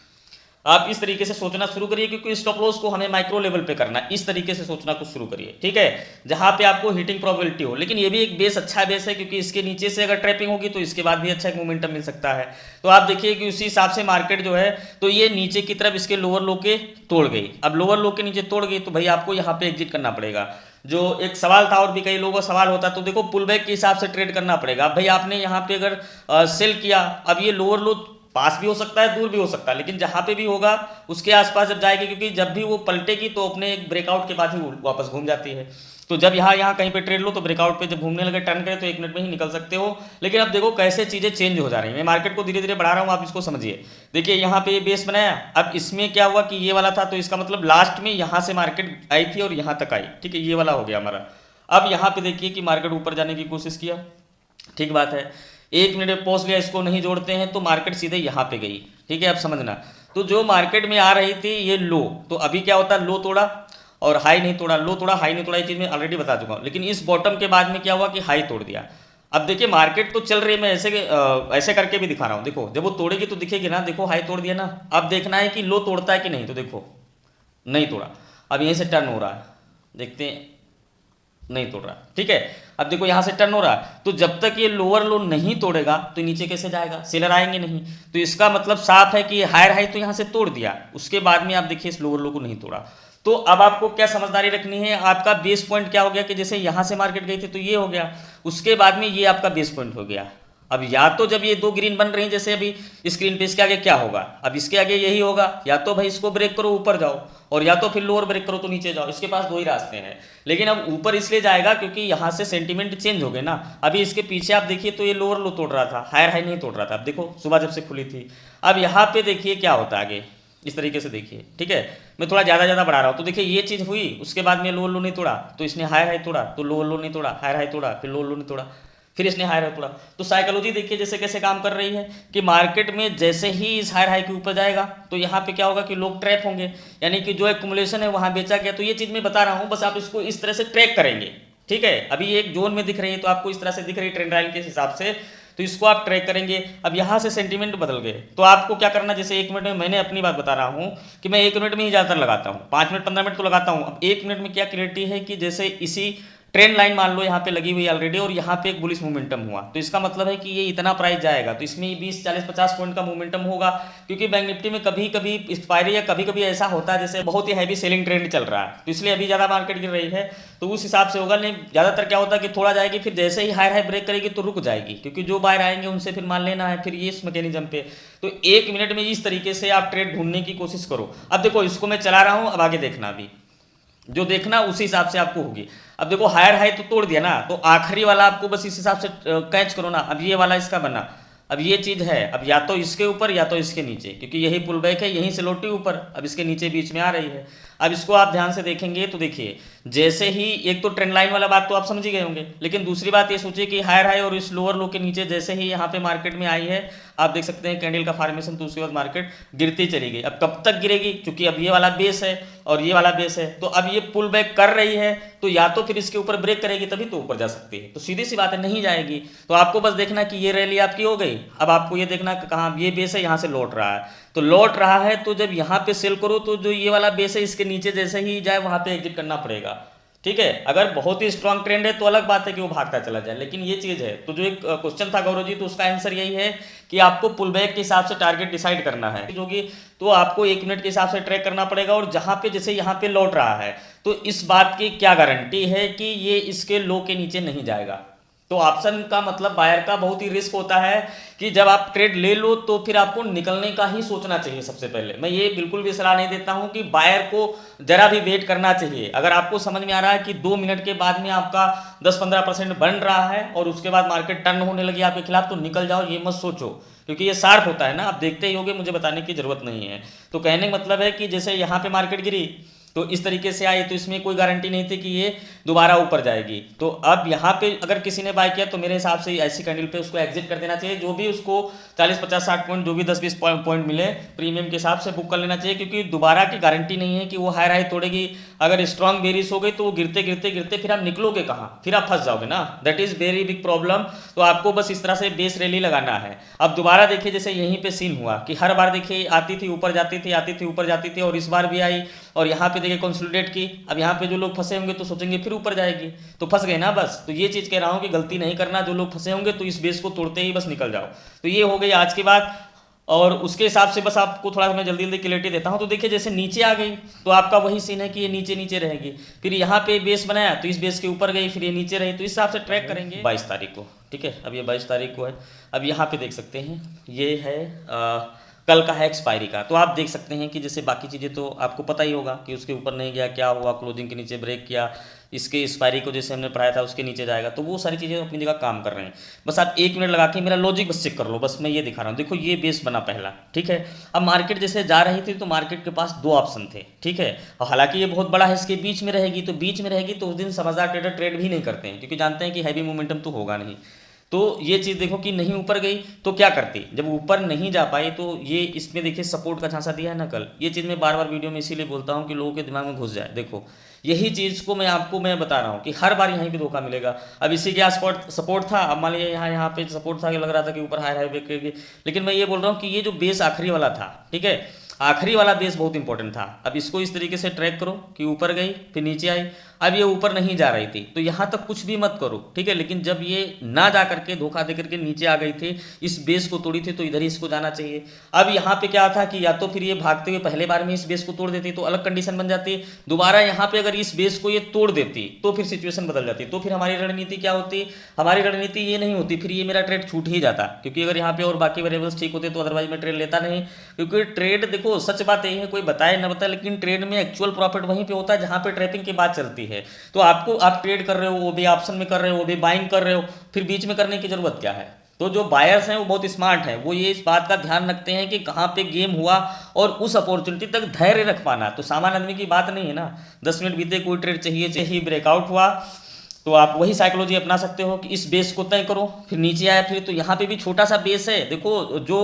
आप इस तरीके से सोचना शुरू करिए, क्योंकि स्टॉप लॉस को हमें माइक्रो लेवल पे करना है। इस तरीके से सोचना कुछ शुरू करिए, ठीक है, जहां पे आपको हिटिंग प्रोबेबिलिटी हो। लेकिन ये भी एक बेस, अच्छा बेस है, क्योंकि इसके नीचे से अगर ट्रैपिंग होगी तो इसके बाद भी अच्छा एक मोमेंटम मिल सकता है। तो आप देखिए कि उसी हिसाब से मार्केट जो है, तो ये नीचे की तरफ इसके लोअर लो के तोड़ गई। अब लोअर लो के नीचे तोड़ गई तो भाई आपको यहाँ पे एग्जिट करना पड़ेगा। जो एक सवाल था और भी कई लोगों का सवाल होता, तो देखो पुल बैक के हिसाब से ट्रेड करना पड़ेगा। भाई आपने यहाँ पे अगर सेल किया, अब ये लोअर लो पास भी हो सकता है, दूर भी हो सकता है, लेकिन जहां पे भी होगा उसके आसपास जब जाएगी, क्योंकि जब भी वो पलटेगी तो अपने एक ब्रेकआउट के बाद ही वापस घूम जाती है। तो जब यहाँ कहीं पे ट्रेड लो तो ब्रेकआउट पे जब घूमने लगे, टर्न करे, तो 1 मिनट में ही निकल सकते हो। लेकिन अब देखो कैसे चीज़ें चेंज हो जा रही हैं। मैं मार्केट को धीरे धीरे बढ़ा रहा हूँ, आप इसको समझिए। देखिए यहाँ पे ये बेस बनाया, अब इसमें क्या हुआ कि ये वाला था, तो इसका मतलब लास्ट में यहाँ से मार्केट आई थी और यहाँ तक आई, ठीक है, ये वाला हो गया हमारा। अब यहाँ पे देखिए कि मार्केट ऊपर जाने की कोशिश किया, ठीक बात है, 1 मिनट पॉज लिया, इसको नहीं जोड़ते हैं तो मार्केट सीधे यहाँ पे गई, ठीक है। अब समझना, तो जो मार्केट में आ रही थी ये लो, तो अभी क्या होता है, लो तोड़ा और हाई नहीं तोड़ा, लो तोड़ा हाई नहीं तोड़ा, ये चीज़ मैं ऑलरेडी बता चुका हूँ। लेकिन इस बॉटम के बाद में क्या हुआ कि हाई तोड़ दिया। अब देखिए मार्केट तो चल रही है, मैं ऐसे करके भी दिखा रहा हूँ। देखो जब वो तोड़ेगी तो दिखेगी ना, देखो हाई तोड़ दिया ना। अब देखना है कि लो तोड़ता है कि नहीं, तो देखो नहीं तोड़ा। अब यहीं से टर्न हो रहा है, देखते हैं, नहीं तोड़ रहा, ठीक है। अब देखो यहाँ से टर्न हो रहा, तो जब तक ये लोअर लो नहीं तोड़ेगा तो नीचे कैसे जाएगा, सेलर आएंगे नहीं। तो इसका मतलब साफ है कि हायर हाई तो यहाँ से तोड़ दिया, उसके बाद में आप देखिए इस लोअर लो को नहीं तोड़ा। तो अब आपको क्या समझदारी रखनी है, आपका बेस पॉइंट क्या हो गया कि जैसे यहाँ से मार्केट गई थी तो ये हो गया, उसके बाद में ये आपका बेस पॉइंट हो गया। अब या तो जब ये 2 ग्रीन बन रही हैं जैसे अभी स्क्रीन पे, इसके आगे क्या होगा, अब इसके आगे यही होगा, या तो भाई इसको ब्रेक करो ऊपर जाओ, और या तो फिर लोअर ब्रेक करो तो नीचे जाओ। इसके पास 2 ही रास्ते हैं। लेकिन अब ऊपर इसलिए जाएगा क्योंकि यहाँ से सेंटीमेंट चेंज हो गए ना। अभी इसके पीछे आप देखिए तो ये लोअर लो तोड़ रहा था, हायर हाई नहीं तोड़ रहा था। अब देखो सुबह जब से खुली थी, अब यहाँ पे देखिए क्या होता है आगे, इस तरीके से देखिए, ठीक है। मैं थोड़ा ज़्यादा बढ़ा रहा हूँ। तो देखिए ये चीज़ हुई, उसके बाद में लोअर लो नहीं तोड़ा, तो इसने हायर हाई तोड़ा, तो लोअर लो नहीं तोड़ा, हायर हाई तोड़ा, फिर लोअर लो नहीं तोड़ा, फिर इसने हायर हाई तोड़ा। तो साइकोलॉजी देखिए जैसे कैसे काम कर रही है कि मार्केट में जैसे ही इस हायर हाई के ऊपर जाएगा तो यहाँ पे क्या होगा कि लोग ट्रैप होंगे, यानी कि जो एक्युमुलेशन है वहाँ बेचा गया। तो ये चीज़ मैं बता रहा हूँ, बस आप इसको इस तरह से ट्रैक करेंगे, ठीक है। अभी एक जोन में दिख रही है तो आपको इस तरह से दिख रही है ट्रेंड लाइन के हिसाब से, तो इसको आप ट्रैक करेंगे। अब यहाँ से सेंटीमेंट बदल गए तो आपको क्या करना, जैसे 1 मिनट में, मैंने अपनी बात बता रहा हूँ कि मैं 1 मिनट में ही ज़्यादातर लगाता हूँ, 5 मिनट 15 मिनट तो लगाता हूँ। अब 1 मिनट में क्या क्लियरिटी है कि जैसे इसी ट्रेंड लाइन मान लो यहाँ पे लगी हुई ऑलरेडी और यहाँ पे एक बुलिश मोमेंटम हुआ, तो इसका मतलब है कि ये इतना प्राइस जाएगा, तो इसमें 20 40 50 पॉइंट का मोमेंटम होगा। क्योंकि बैंक निफ्टी में कभी कभी एक्सपायरी या कभी कभी ऐसा होता है जैसे बहुत ही हैवी सेलिंग ट्रेंड चल रहा है, तो इसलिए अभी ज़्यादा मार्केट गिर रही है, तो उस हिसाब से होगा। नहीं ज़्यादातर क्या होता है कि थोड़ा जाएगी, फिर जैसे ही हायर हाई ब्रेक करेगी तो रुक जाएगी, क्योंकि जो बाहर आएंगे उनसे फिर मान लेना है, फिर ये इस मैकेनिज्म पे। तो 1 मिनट में इस तरीके से आप ट्रेड ढूंढने की कोशिश करो। अब देखो इसको मैं चला रहा हूँ, अब आगे देखना, अभी जो देखना उसी हिसाब से आपको होगी। अब देखो हायर हाई तो तोड़ दिया ना, तो आखिरी वाला आपको बस इस हिसाब से कैच करो ना। अब ये वाला इसका बना, अब ये चीज़ है, अब या तो इसके ऊपर या तो इसके नीचे, क्योंकि यही पुल बैक है, यहीं से लौटी ऊपर, अब इसके नीचे बीच में आ रही है। अब इसको आप ध्यान से देखेंगे तो देखिए जैसे ही, एक तो ट्रेंड लाइन वाला बात तो आप समझ ही गए होंगे, लेकिन दूसरी बात ये सोचिए कि हायर हाई और इस लोअर लो के नीचे जैसे ही यहाँ पे मार्केट में आई है, आप देख सकते हैं कैंडल का फॉर्मेशन, तो उसके बाद मार्केट गिरती चली गई। अब कब तक गिरेगी, क्योंकि अब ये वाला बेस है और ये वाला बेस है, तो अब ये पुल बैक कर रही है, तो या तो फिर इसके ऊपर ब्रेक करेगी तभी तो ऊपर जा सकती है। तो सीधी सी बात है, नहीं जाएगी। तो आपको बस देखना कि ये रैली आपकी हो गई, अब आपको ये देखना कि कहाँ ये बेस है, यहाँ से लौट रहा है, तो लौट रहा है तो जब यहाँ पे सेल करो तो जो ये वाला बेस है इसके नीचे जैसे ही जाए वहां पे एग्जिट करना पड़ेगा। ठीक है, अगर बहुत ही स्ट्रांग ट्रेंड है तो अलग बात है कि वो भागता चला जाए, लेकिन ये चीज है। तो जो एक क्वेश्चन था गौरव जी, तो उसका आंसर यही है कि आपको पुल बैक के हिसाब से टारगेट डिसाइड करना है, जो कि तो आपको 1 मिनट के हिसाब से ट्रैक करना पड़ेगा। और जहां पे जैसे यहाँ पे लौट रहा है, तो इस बात की क्या गारंटी है कि ये इसके लो के नीचे नहीं जाएगा। तो ऑप्शन का मतलब बायर का बहुत ही रिस्क होता है कि जब आप ट्रेड ले लो तो फिर आपको निकलने का ही सोचना चाहिए। सबसे पहले मैं ये बिल्कुल भी सलाह नहीं देता हूं कि बायर को जरा भी वेट करना चाहिए। अगर आपको समझ में आ रहा है कि 2 मिनट के बाद में आपका 10-15% बन रहा है और उसके बाद मार्केट टर्न होने लगी आपके खिलाफ, तो निकल जाओ, ये मत सोचो, क्योंकि ये शार्प होता है ना, आप देखते ही होगे, मुझे बताने की जरूरत नहीं है। तो कहने का मतलब है कि जैसे यहाँ पे मार्केट गिरी तो इस तरीके से आई, तो इसमें कोई गारंटी नहीं थी कि ये दोबारा ऊपर जाएगी। तो अब यहाँ पे अगर किसी ने बाय किया तो मेरे हिसाब से ऐसी कैंडल पे उसको एग्जिट कर देना चाहिए। जो भी उसको 40-50-60 पॉइंट, जो भी 10-20 पॉइंट मिले प्रीमियम के हिसाब से बुक कर लेना चाहिए, क्योंकि दोबारा की गारंटी नहीं है कि वो हाई हाई तोड़ेगी। अगर स्ट्रॉन्ग बेरिश हो गई तो वो गिरते गिरते गिरते फिर आप निकलोगे कहाँ, फिर आप फंस जाओगे ना, that is very big problem. तो आपको बस इस तरह से बेस रैली लगाना है। अब दोबारा देखिए जैसे यहीं पे सीन हुआ कि हर बार देखिए आती थी ऊपर जाती थी, आती थी ऊपर जाती थी, और इस बार भी आई और यहाँ पे देखिए कंसोलिडेट की। अब यहाँ पे जो लोग फंसे होंगे तो सोचेंगे फिर ऊपर जाएगी, तो फंस गए ना बस। तो ये चीज कह रहा हूँ कि गलती नहीं करना, जो लोग फंसे होंगे तो इस बेस को तोड़ते ही बस निकल जाओ। तो ये हो गई आज की बात, और उसके हिसाब से बस आपको थोड़ा सा मैं जल्दी जल्दी क्लियरिटी देता हूँ। तो देखिए जैसे नीचे आ गई तो आपका वही सीन है कि ये नीचे नीचे रहेगी, फिर यहाँ पे बेस बनाया तो इस बेस के ऊपर गई, फिर ये नीचे रही, तो इस हिसाब से ट्रैक करेंगे 22 तारीख को। ठीक है, अब ये 22 तारीख को है। अब यहाँ पे देख सकते हैं ये है कल का है एक्सपायरी का। तो आप देख सकते हैं कि जैसे बाकी चीज़ें तो आपको पता ही होगा कि उसके ऊपर नहीं गया, क्या हुआ, क्लोजिंग के नीचे ब्रेक किया, इसके एक्सपायरी को जैसे हमने पढ़ाया था उसके नीचे जाएगा। तो वो सारी चीज़ें अपनी जगह काम कर रहे हैं। बस आप 1 मिनट लगा के मेरा लॉजिक बस चेक कर लो, बस मैं ये दिखा रहा हूँ। देखो ये बेस बना पहला, ठीक है। अब मार्केट जैसे जा रही थी तो मार्केट के पास 2 ऑप्शन थे, ठीक है। और हालांकि ये बहुत बड़ा है, इसके बीच में रहेगी, तो बीच में रहेगी तो उस दिन समझदार ट्रेडर ट्रेड भी नहीं करते हैं, क्योंकि जानते हैं कि हैवी मोमेंटम तो होगा नहीं। तो ये चीज़ देखो कि नहीं ऊपर गई तो क्या करती, जब ऊपर नहीं जा पाई तो ये इसमें देखिए सपोर्ट का झांसा दिया है ना कल। ये चीज़ मैं बार बार वीडियो में इसीलिए बोलता हूँ कि लोगों के दिमाग में घुस जाए। देखो यही चीज़ को मैं बता रहा हूँ कि हर बार यहीं पे धोखा मिलेगा। अब इसी के आस सपोर्ट था, अब मान लीजिए यहाँ पे सपोर्ट था कि लग रहा था कि ऊपर हाई हाई ब्रेक करेगी, लेकिन मैं ये बोल रहा हूँ कि ये जो बेस आखिरी वाला था, ठीक है, आखिरी वाला बेस बहुत इंपॉर्टेंट था। अब इसको इस तरीके से ट्रैक करो कि ऊपर गई फिर नीचे आई। अब ये ऊपर नहीं जा रही थी तो यहाँ तक कुछ भी मत करो, ठीक है। लेकिन जब ये ना जा करके धोखा दे करके नीचे आ गई थी, इस बेस को तोड़ी थी, तो इधर ही इसको जाना चाहिए। अब यहाँ पे क्या था कि या तो फिर ये भागते हुए पहले बार में इस बेस को तोड़ देती तो अलग कंडीशन बन जाती, दोबारा यहाँ पे अगर इस बेस को ये तोड़ देती तो फिर सिचुएशन बदल जाती। तो फिर हमारी रणनीति क्या होती, हमारी रणनीति ये नहीं होती, फिर ये मेरा ट्रेड छूट ही जाता, क्योंकि अगर यहाँ पे और बाकी वेरिएबल्स ठीक होते तो अदरवाइज मैं ट्रेड लेता नहीं। क्योंकि ट्रेड देखो सच बात यही है, कोई बताए ना बताए, लेकिन ट्रेड में एक्चुअल प्रॉफिट वहीं पे होता है जहाँ पे ट्रैपिंग की बात चलती है। तो आप ट्रेड कर रहे हो, वो भी ऑप्शन में कर रहे हो, वो भी बाइंग कर रहे हो, फिर बीच में करने की जरूरत क्या है। तो जो बायर्स हैं वो बहुत स्मार्ट हैं, वो ये इस बात का ध्यान रखते हैं कि कहाँ पे गेम हुआ और उस अपॉर्चुनिटी तक धैर्य रख पाना। तो सामान्य आदमी की बात नहीं है ना, 10 मिनट बीते कोई ट्रेड चाहिए ब्रेकआउट हुआ तो आप वही साइकोलॉजी अपना सकते हो कि इस बेस को तय करो, फिर नीचे आया, फिर तो यहाँ पे भी छोटा सा बेस है। देखो जो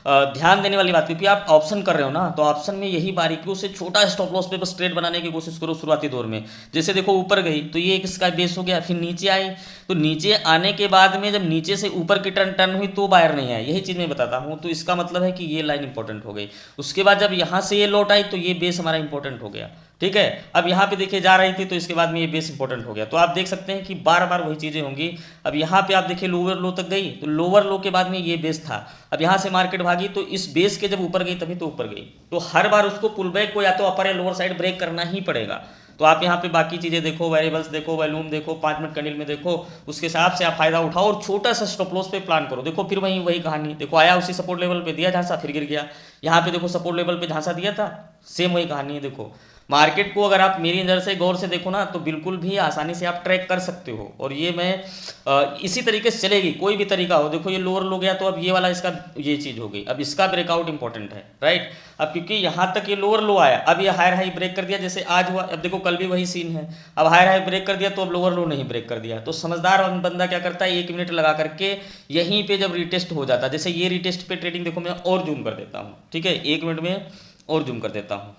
ध्यान देने वाली बात, क्योंकि आप ऑप्शन कर रहे हो ना, तो ऑप्शन में यही बारीकियों से छोटा स्टॉप लॉस पे बस ट्रेड बनाने की कोशिश करो शुरुआती दौर में। जैसे देखो ऊपर गई तो ये इसका बेस हो गया, फिर नीचे आई तो नीचे आने के बाद में जब नीचे से ऊपर की टर्न हुई तो बायर नहीं आया, यही चीज़ मैं बताता हूँ। तो इसका मतलब है कि ये लाइन इंपॉर्टेंट हो गई। उसके बाद जब यहाँ से ये लौट आई तो ये बेस हमारा इंपॉर्टेंट हो गया, ठीक है। अब यहाँ पे देखिए जा रही थी तो इसके बाद में ये बेस इंपॉर्टेंट हो गया। तो आप देख सकते हैं कि बार बार वही चीज़ें होंगी। अब यहाँ पे आप देखिए लोअर लो तक गई तो लोअर लो के बाद में ये बेस था, अब यहाँ से मार्केट भागी तो इस बेस के जब ऊपर गई तभी तो ऊपर गई। तो हर बार उसको पुल बैक को या तो अपर या लोअर साइड ब्रेक करना ही पड़ेगा। तो आप यहाँ पे बाकी चीज़ें देखो, वेरिएबल्स देखो, वॉल्यूम देखो, 5 मिनट कैंडल में देखो, उसके हिसाब से आप फायदा उठाओ और छोटा सा स्टॉप लॉस पे प्लान करो। देखो फिर वही कहानी, देखो आया उसी सपोर्ट लेवल पे दिया झांसा, फिर गिर गया। यहाँ पे देखो सपोर्ट लेवल पे झांसा दिया था, सेम वही कहानी है। देखो मार्केट को अगर आप मेरी नज़र से गौर से देखो ना तो बिल्कुल भी आसानी से आप ट्रैक कर सकते हो, और ये मैं इसी तरीके से चलेगी, कोई भी तरीका हो। देखो ये लोअर लो गया तो अब ये वाला इसका ये चीज़ हो गई, अब इसका ब्रेकआउट इंपॉर्टेंट है, राइट। अब क्योंकि यहाँ तक ये लोअर लो आया, अब ये हायर हाई ब्रेक कर दिया जैसे आज हुआ, अब देखो कल भी वही सीन है, अब हायर हाई ब्रेक कर दिया तो अब लोअर लो नहीं ब्रेक कर दिया। तो समझदार बंदा क्या करता है, 1 मिनट लगा करके यहीं पे जब रिटेस्ट हो जाता है, जैसे ये रिटेस्ट पे ट्रेडिंग, देखो मैं और जूम कर देता हूँ, ठीक है, 1 मिनट में और जूम कर देता हूँ,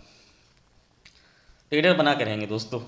ट्रेडर बना के रहेंगे दोस्तों।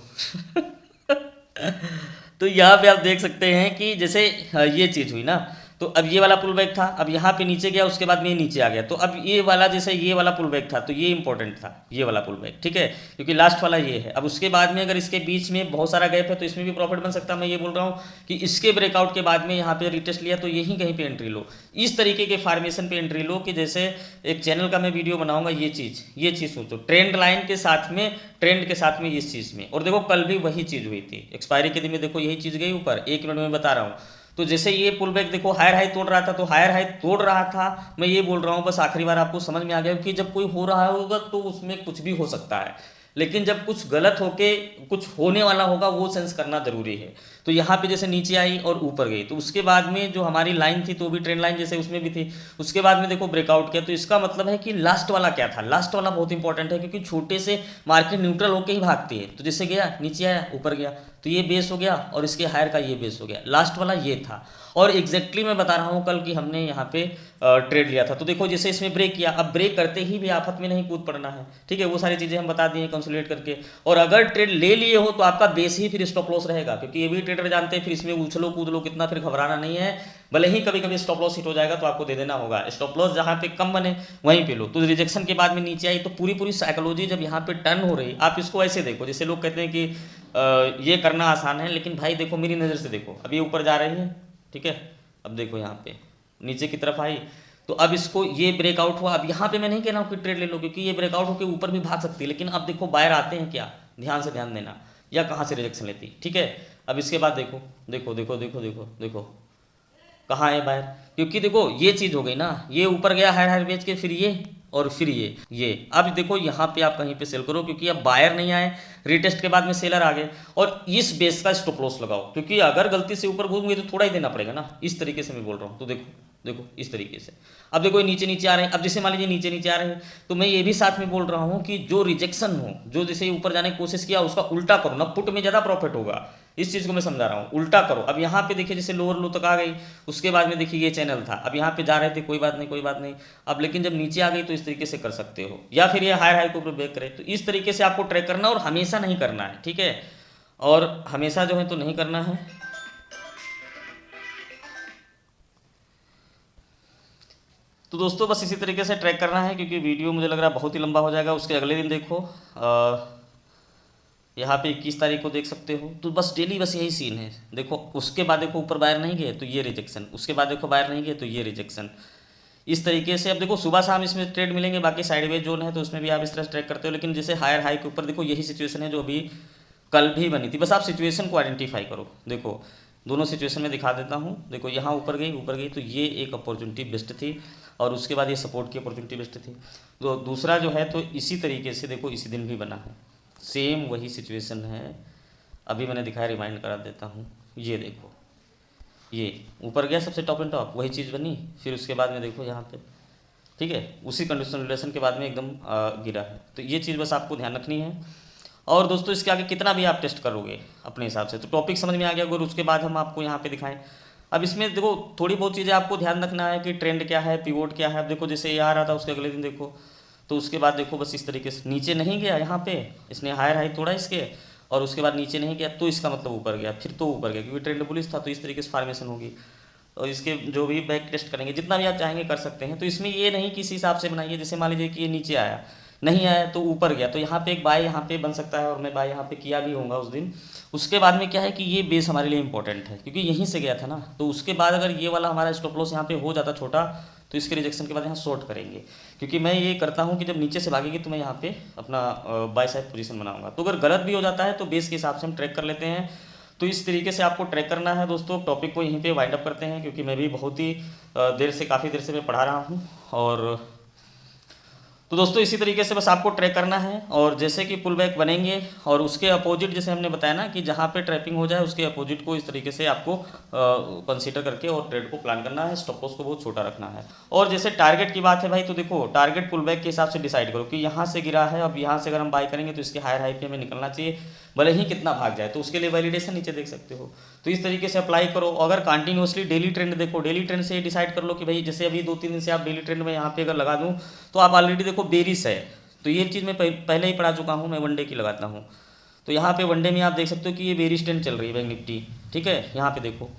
तो यहाँ पे आप देख सकते हैं कि जैसे ये चीज़ हुई ना, तो अब ये वाला पुल बैक था, अब यहाँ पे नीचे गया, उसके बाद में ये नीचे आ गया, तो अब ये वाला जैसे ये वाला पुल बैक था तो ये इंपॉर्टेंट था, ये वाला पुल बैक, ठीक है, क्योंकि लास्ट वाला ये है। अब उसके बाद में अगर इसके बीच में बहुत सारा गैप है तो इसमें भी प्रॉफिट बन सकता है। मैं ये बोल रहा हूँ कि इसके ब्रेकआउट के बाद में यहाँ पे रिटेस्ट लिया तो यहीं कहीं पे एंट्री लो, इस तरीके के फार्मेशन पे एंट्री लो कि जैसे एक चैनल का मैं वीडियो बनाऊंगा, ये चीज़ सोचो, ट्रेंड लाइन के साथ में, ट्रेंड के साथ में इस चीज़ में। और देखो कल भी वही चीज़ हुई थी, एक्सपायरी के दिन में देखो यही चीज़ गई ऊपर, 1 मिनट में बता रहा हूँ। तो जैसे ये पुल बैक देखो हायर हाई तोड़ रहा था, तो हायर हाई तोड़ रहा था, मैं ये बोल रहा हूँ बस आखिरी बार आपको समझ में आ गया कि जब कोई हो रहा होगा तो उसमें कुछ भी हो सकता है, लेकिन जब कुछ गलत होके कुछ होने वाला होगा वो सेंस करना जरूरी है। तो यहाँ पे जैसे नीचे आई और ऊपर गई, तो उसके बाद में जो हमारी लाइन थी तो भी ट्रेंड लाइन जैसे उसमें भी थी, उसके बाद में देखो ब्रेकआउट किया, तो इसका मतलब है कि लास्ट वाला क्या था, लास्ट वाला बहुत इंपॉर्टेंट है, क्योंकि छोटे से मार्केट न्यूट्रल होकर ही भागती है। तो जैसे गया नीचे आया ऊपर गया, तो ये बेस हो गया और इसके हायर का ये बेस हो गया, लास्ट वाला ये था। और एग्जैक्टली मैं बता रहा हूँ कल कि हमने यहाँ पे ट्रेड लिया था, तो देखो जैसे इसमें ब्रेक किया, अब ब्रेक करते ही भी आफत में नहीं कूद पड़ना है, ठीक है, वो सारी चीज़ें हम बता दिए कंसोलिडेट करके। और अगर ट्रेड ले लिए हो तो आपका बेस ही फिर स्टॉप लॉस रहेगा, क्योंकि ये भी ट्रेडर जानते हैं फिर इसमें उछलो कूद लो कितना, फिर घबराना नहीं है। भले ही कभी कभी स्टॉप लॉस हिट हो जाएगा तो आपको दे देना होगा, स्टॉप लॉस जहाँ पे कम बने वहीं पे लो। तो रिजेक्शन के बाद में नीचे आई तो पूरी पूरी साइकोलॉजी जब यहाँ पे टर्न हो रही, आप इसको ऐसे देखो, जैसे लोग कहते हैं कि ये करना आसान है, लेकिन भाई देखो मेरी नज़र से देखो, अब ये ऊपर जा रही है, ठीक है, अब देखो यहाँ पे नीचे की तरफ आई, तो अब इसको ये ब्रेकआउट हुआ। अब यहाँ पे मैं नहीं कह रहा हूँ कि ट्रेड ले लो, क्योंकि ये ब्रेकआउट होकर ऊपर भी भाग सकती है, लेकिन अब देखो बायर आते हैं क्या, ध्यान से ध्यान देना, या कहाँ से रिजेक्शन लेती, ठीक है। अब इसके बाद देखो देखो देखो देखो देखो देखो कहाँ है बायर, क्योंकि देखो ये चीज़ हो गई ना, ये ऊपर गया हायर हायर बेच के, फिर ये और फिर ये अब देखो यहाँ पे आप कहीं पे सेल करो, क्योंकि अब बायर नहीं आए, रिटेस्ट के बाद में सेलर आ गए, और इस बेस का स्टॉप लॉस लगाओ, क्योंकि अगर गलती से ऊपर घूम गई तो थोड़ा ही देना पड़ेगा ना, इस तरीके से मैं बोल रहा हूँ। तो देखो देखो इस तरीके से, अब देखो ये नीचे नीचे आ रहे हैं, अब जैसे मान लीजिए नीचे नीचे आ रहे हैं, तो मैं ये भी साथ में बोल रहा हूँ कि जो रिजेक्शन हो, जो जैसे ऊपर जाने की कोशिश किया उसका उल्टा करो ना, पुट में ज़्यादा प्रॉफिट होगा, इस चीज़ को मैं समझा रहा हूँ, उल्टा करो। अब यहाँ पे देखिए जैसे लोअर लो तक आ गई, उसके बाद में देखिए ये चैनल था, अब यहाँ पे जा रहे थे, कोई बात नहीं कोई बात नहीं, अब लेकिन जब नीचे आ गई तो इस तरीके से कर सकते हो, या फिर ये हायर हाई को ब्रेक करे, तो इस तरीके से आपको ट्रैक करना, और हमेशा नहीं करना है, ठीक है, और हमेशा जो है तो नहीं करना है। तो दोस्तों बस इसी तरीके से ट्रैक करना है, क्योंकि वीडियो मुझे लग रहा है बहुत ही लंबा हो जाएगा। उसके अगले दिन देखो यहाँ पे 21 तारीख को देख सकते हो, तो बस डेली बस यही सीन है। देखो उसके बाद देखो ऊपर बाहर नहीं गए तो ये रिजेक्शन, उसके बाद देखो बाहर नहीं गए तो ये रिजेक्शन, इस तरीके से। अब देखो सुबह शाम इसमें ट्रेड मिलेंगे, बाकी साइडवेज जोन है तो उसमें भी आप इस तरह से ट्रैक करते हो, लेकिन जैसे हायर हाई के ऊपर देखो यही सिचुएशन है जो अभी कल भी बनी थी, बस आप सिचुएशन को आइडेंटिफाई करो। देखो दोनों सिचुएशन में दिखा देता हूँ, देखो यहाँ ऊपर गई तो ये एक अपॉर्चुनिटी बेस्ट थी, और उसके बाद ये सपोर्ट की अपॉर्चुनिटी बेस्ट थी। तो दूसरा जो है तो इसी तरीके से देखो इसी दिन भी बना है, सेम वही सिचुएशन है। अभी मैंने दिखाया, रिमाइंड करा देता हूँ, ये देखो ये ऊपर गया सबसे टॉप एंड टॉप, वही चीज़ बनी, फिर उसके बाद में देखो यहाँ पे, ठीक है, उसी कंडीशन रिलेशन के बाद में एकदम गिरा है। तो ये चीज़ बस आपको ध्यान रखनी है। और दोस्तों इसके आगे कितना भी आप टेस्ट करोगे अपने हिसाब से, तो टॉपिक समझ में आ गया, अगर उसके बाद हम आपको यहाँ पे दिखाएं। अब इसमें देखो थोड़ी बहुत चीज़ें आपको ध्यान रखना है कि ट्रेंड क्या है, पिवोट क्या है। अब देखो जैसे ये आ रहा था उसके अगले दिन देखो, तो उसके बाद देखो बस इस तरीके से नीचे नहीं गया, यहाँ पे इसने हायर हाई तोड़ा इसके, और उसके बाद नीचे नहीं गया तो इसका मतलब ऊपर गया, फिर तो ऊपर गया क्योंकि ट्रेंड बुलिश था, तो इस तरीके से फॉर्मेशन होगी। और इसके जो भी बैक टेस्ट करेंगे, जितना भी आप चाहेंगे कर सकते हैं। तो इसमें ये नहीं कि इस हिसाब से बनाइए, जैसे मान लीजिए कि ये नीचे आया, नहीं आया तो ऊपर गया, तो यहाँ पे एक बाय यहाँ पे बन सकता है, और मैं बाय यहाँ पे किया भी होगा उस दिन। उसके बाद में क्या है कि ये बेस हमारे लिए इंपॉर्टेंट है, क्योंकि यहीं से गया था ना, तो उसके बाद अगर ये वाला हमारा स्टॉप लॉस यहाँ पे हो जाता छोटा, तो इसके रिजेक्शन के बाद यहाँ शॉर्ट करेंगे। क्योंकि मैं ये करता हूँ कि जब नीचे से भागेगी तो मैं यहाँ पे अपना बाय साइड पोजीशन बनाऊंगा, तो अगर गलत भी हो जाता है तो बेस के हिसाब से हम ट्रैक कर लेते हैं। तो इस तरीके से आपको ट्रैक करना है दोस्तों। टॉपिक को यहीं पे वाइंड अप करते हैं, क्योंकि मैं भी बहुत ही काफ़ी देर से मैं पढ़ा रहा हूँ, और तो दोस्तों इसी तरीके से बस आपको ट्रैक करना है, और जैसे कि पुल बैक बनेंगे और उसके अपोजिट जैसे हमने बताया ना कि जहाँ पे ट्रैपिंग हो जाए उसके अपोजिट को इस तरीके से आपको कंसीडर करके और ट्रेड को प्लान करना है। स्टॉप लॉस को बहुत छोटा रखना है। और जैसे टारगेट की बात है भाई, तो देखो टारगेट पुल बैक के हिसाब से डिसाइड करो कि यहाँ से गिरा है, अब यहाँ से अगर हम बाई करेंगे तो इसके हायर हाई पे हमें निकलना चाहिए, भले ही कितना भाग जाए। तो उसके लिए वैलिडेशन नीचे देख सकते हो। तो इस तरीके से अप्लाई करो। अगर कंटिन्यूसली डेली ट्रेंड देखो, डेली ट्रेंड से डिसाइड कर लो कि भाई जैसे अभी 2-3 दिन से आप डेली ट्रेंड में यहाँ पे अगर लगा दूँ तो आप ऑलरेडी देखो बेरिश है, तो ये चीज़ मैं पहले ही पढ़ा चुका हूँ, मैं वनडे की लगाता हूँ। तो यहाँ पे वनडे में आप देख सकते हो कि ये बेरिश ट्रेंड चल रही है बैंक निफ्टी, ठीक है, यहाँ पे देखो।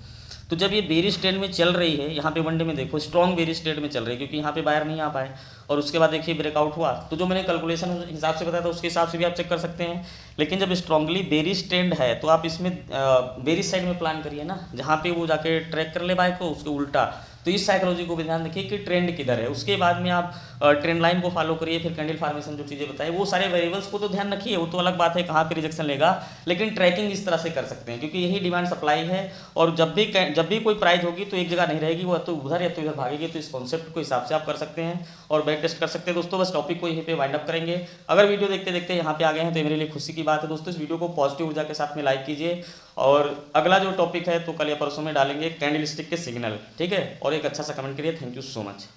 तो जब ये बेरिश ट्रेंड में चल रही है, यहाँ पे वनडे में देखो स्ट्रॉन्ग बेरिश ट्रेंड में चल रही है, क्योंकि यहाँ पे बायर नहीं आ पाए, और उसके बाद देखिए ब्रेकआउट हुआ। तो जो मैंने कैलकुलेशन हिसाब से बताया था उसके हिसाब से भी आप चेक कर सकते हैं। लेकिन जब स्ट्रांगली बेरिश ट्रेंड है तो आप इसमें बेरिश साइड में प्लान करिए ना, जहाँ पे वो जाके ट्रैक कर ले बाय को, उसके उल्टा। तो इस साइकोलॉजी को भी ध्यान रखिए कि ट्रेंड किधर है। उसके बाद में आप ट्रेंड लाइन को फॉलो करिए, फिर कैंडल फॉर्मेशन जो चीज़ें बताई वो सारे वेरिएबल्स को तो ध्यान रखिए, वो तो अलग बात है कहाँ पे रिजेक्शन लेगा, लेकिन ट्रैकिंग इस तरह से कर सकते हैं, क्योंकि यही डिमांड सप्लाई है। और जब भी कोई प्राइस होगी तो एक जगह नहीं रहेगी, वो तो उधर या तो इधर भागेगी। तो इस कॉन्सेप्ट को हिसाब से आप कर सकते हैं और बैक टेस्ट कर सकते हैं। दोस्तों बस टॉपिक को यहीं पे वाइंड अप करेंगे। अगर वीडियो देखते देखते यहाँ पे आ गए हैं तो मेरे लिए खुशी की बात है। दोस्तों इस वीडियो को पॉजिटिव ऊर्जा के साथ में लाइक कीजिए, और अगला जो टॉपिक है तो कल या परसों में डालेंगे कैंडल स्टिक के सिग्नल, ठीक है, और एक अच्छा सा कमेंट करिए। Thank you so much.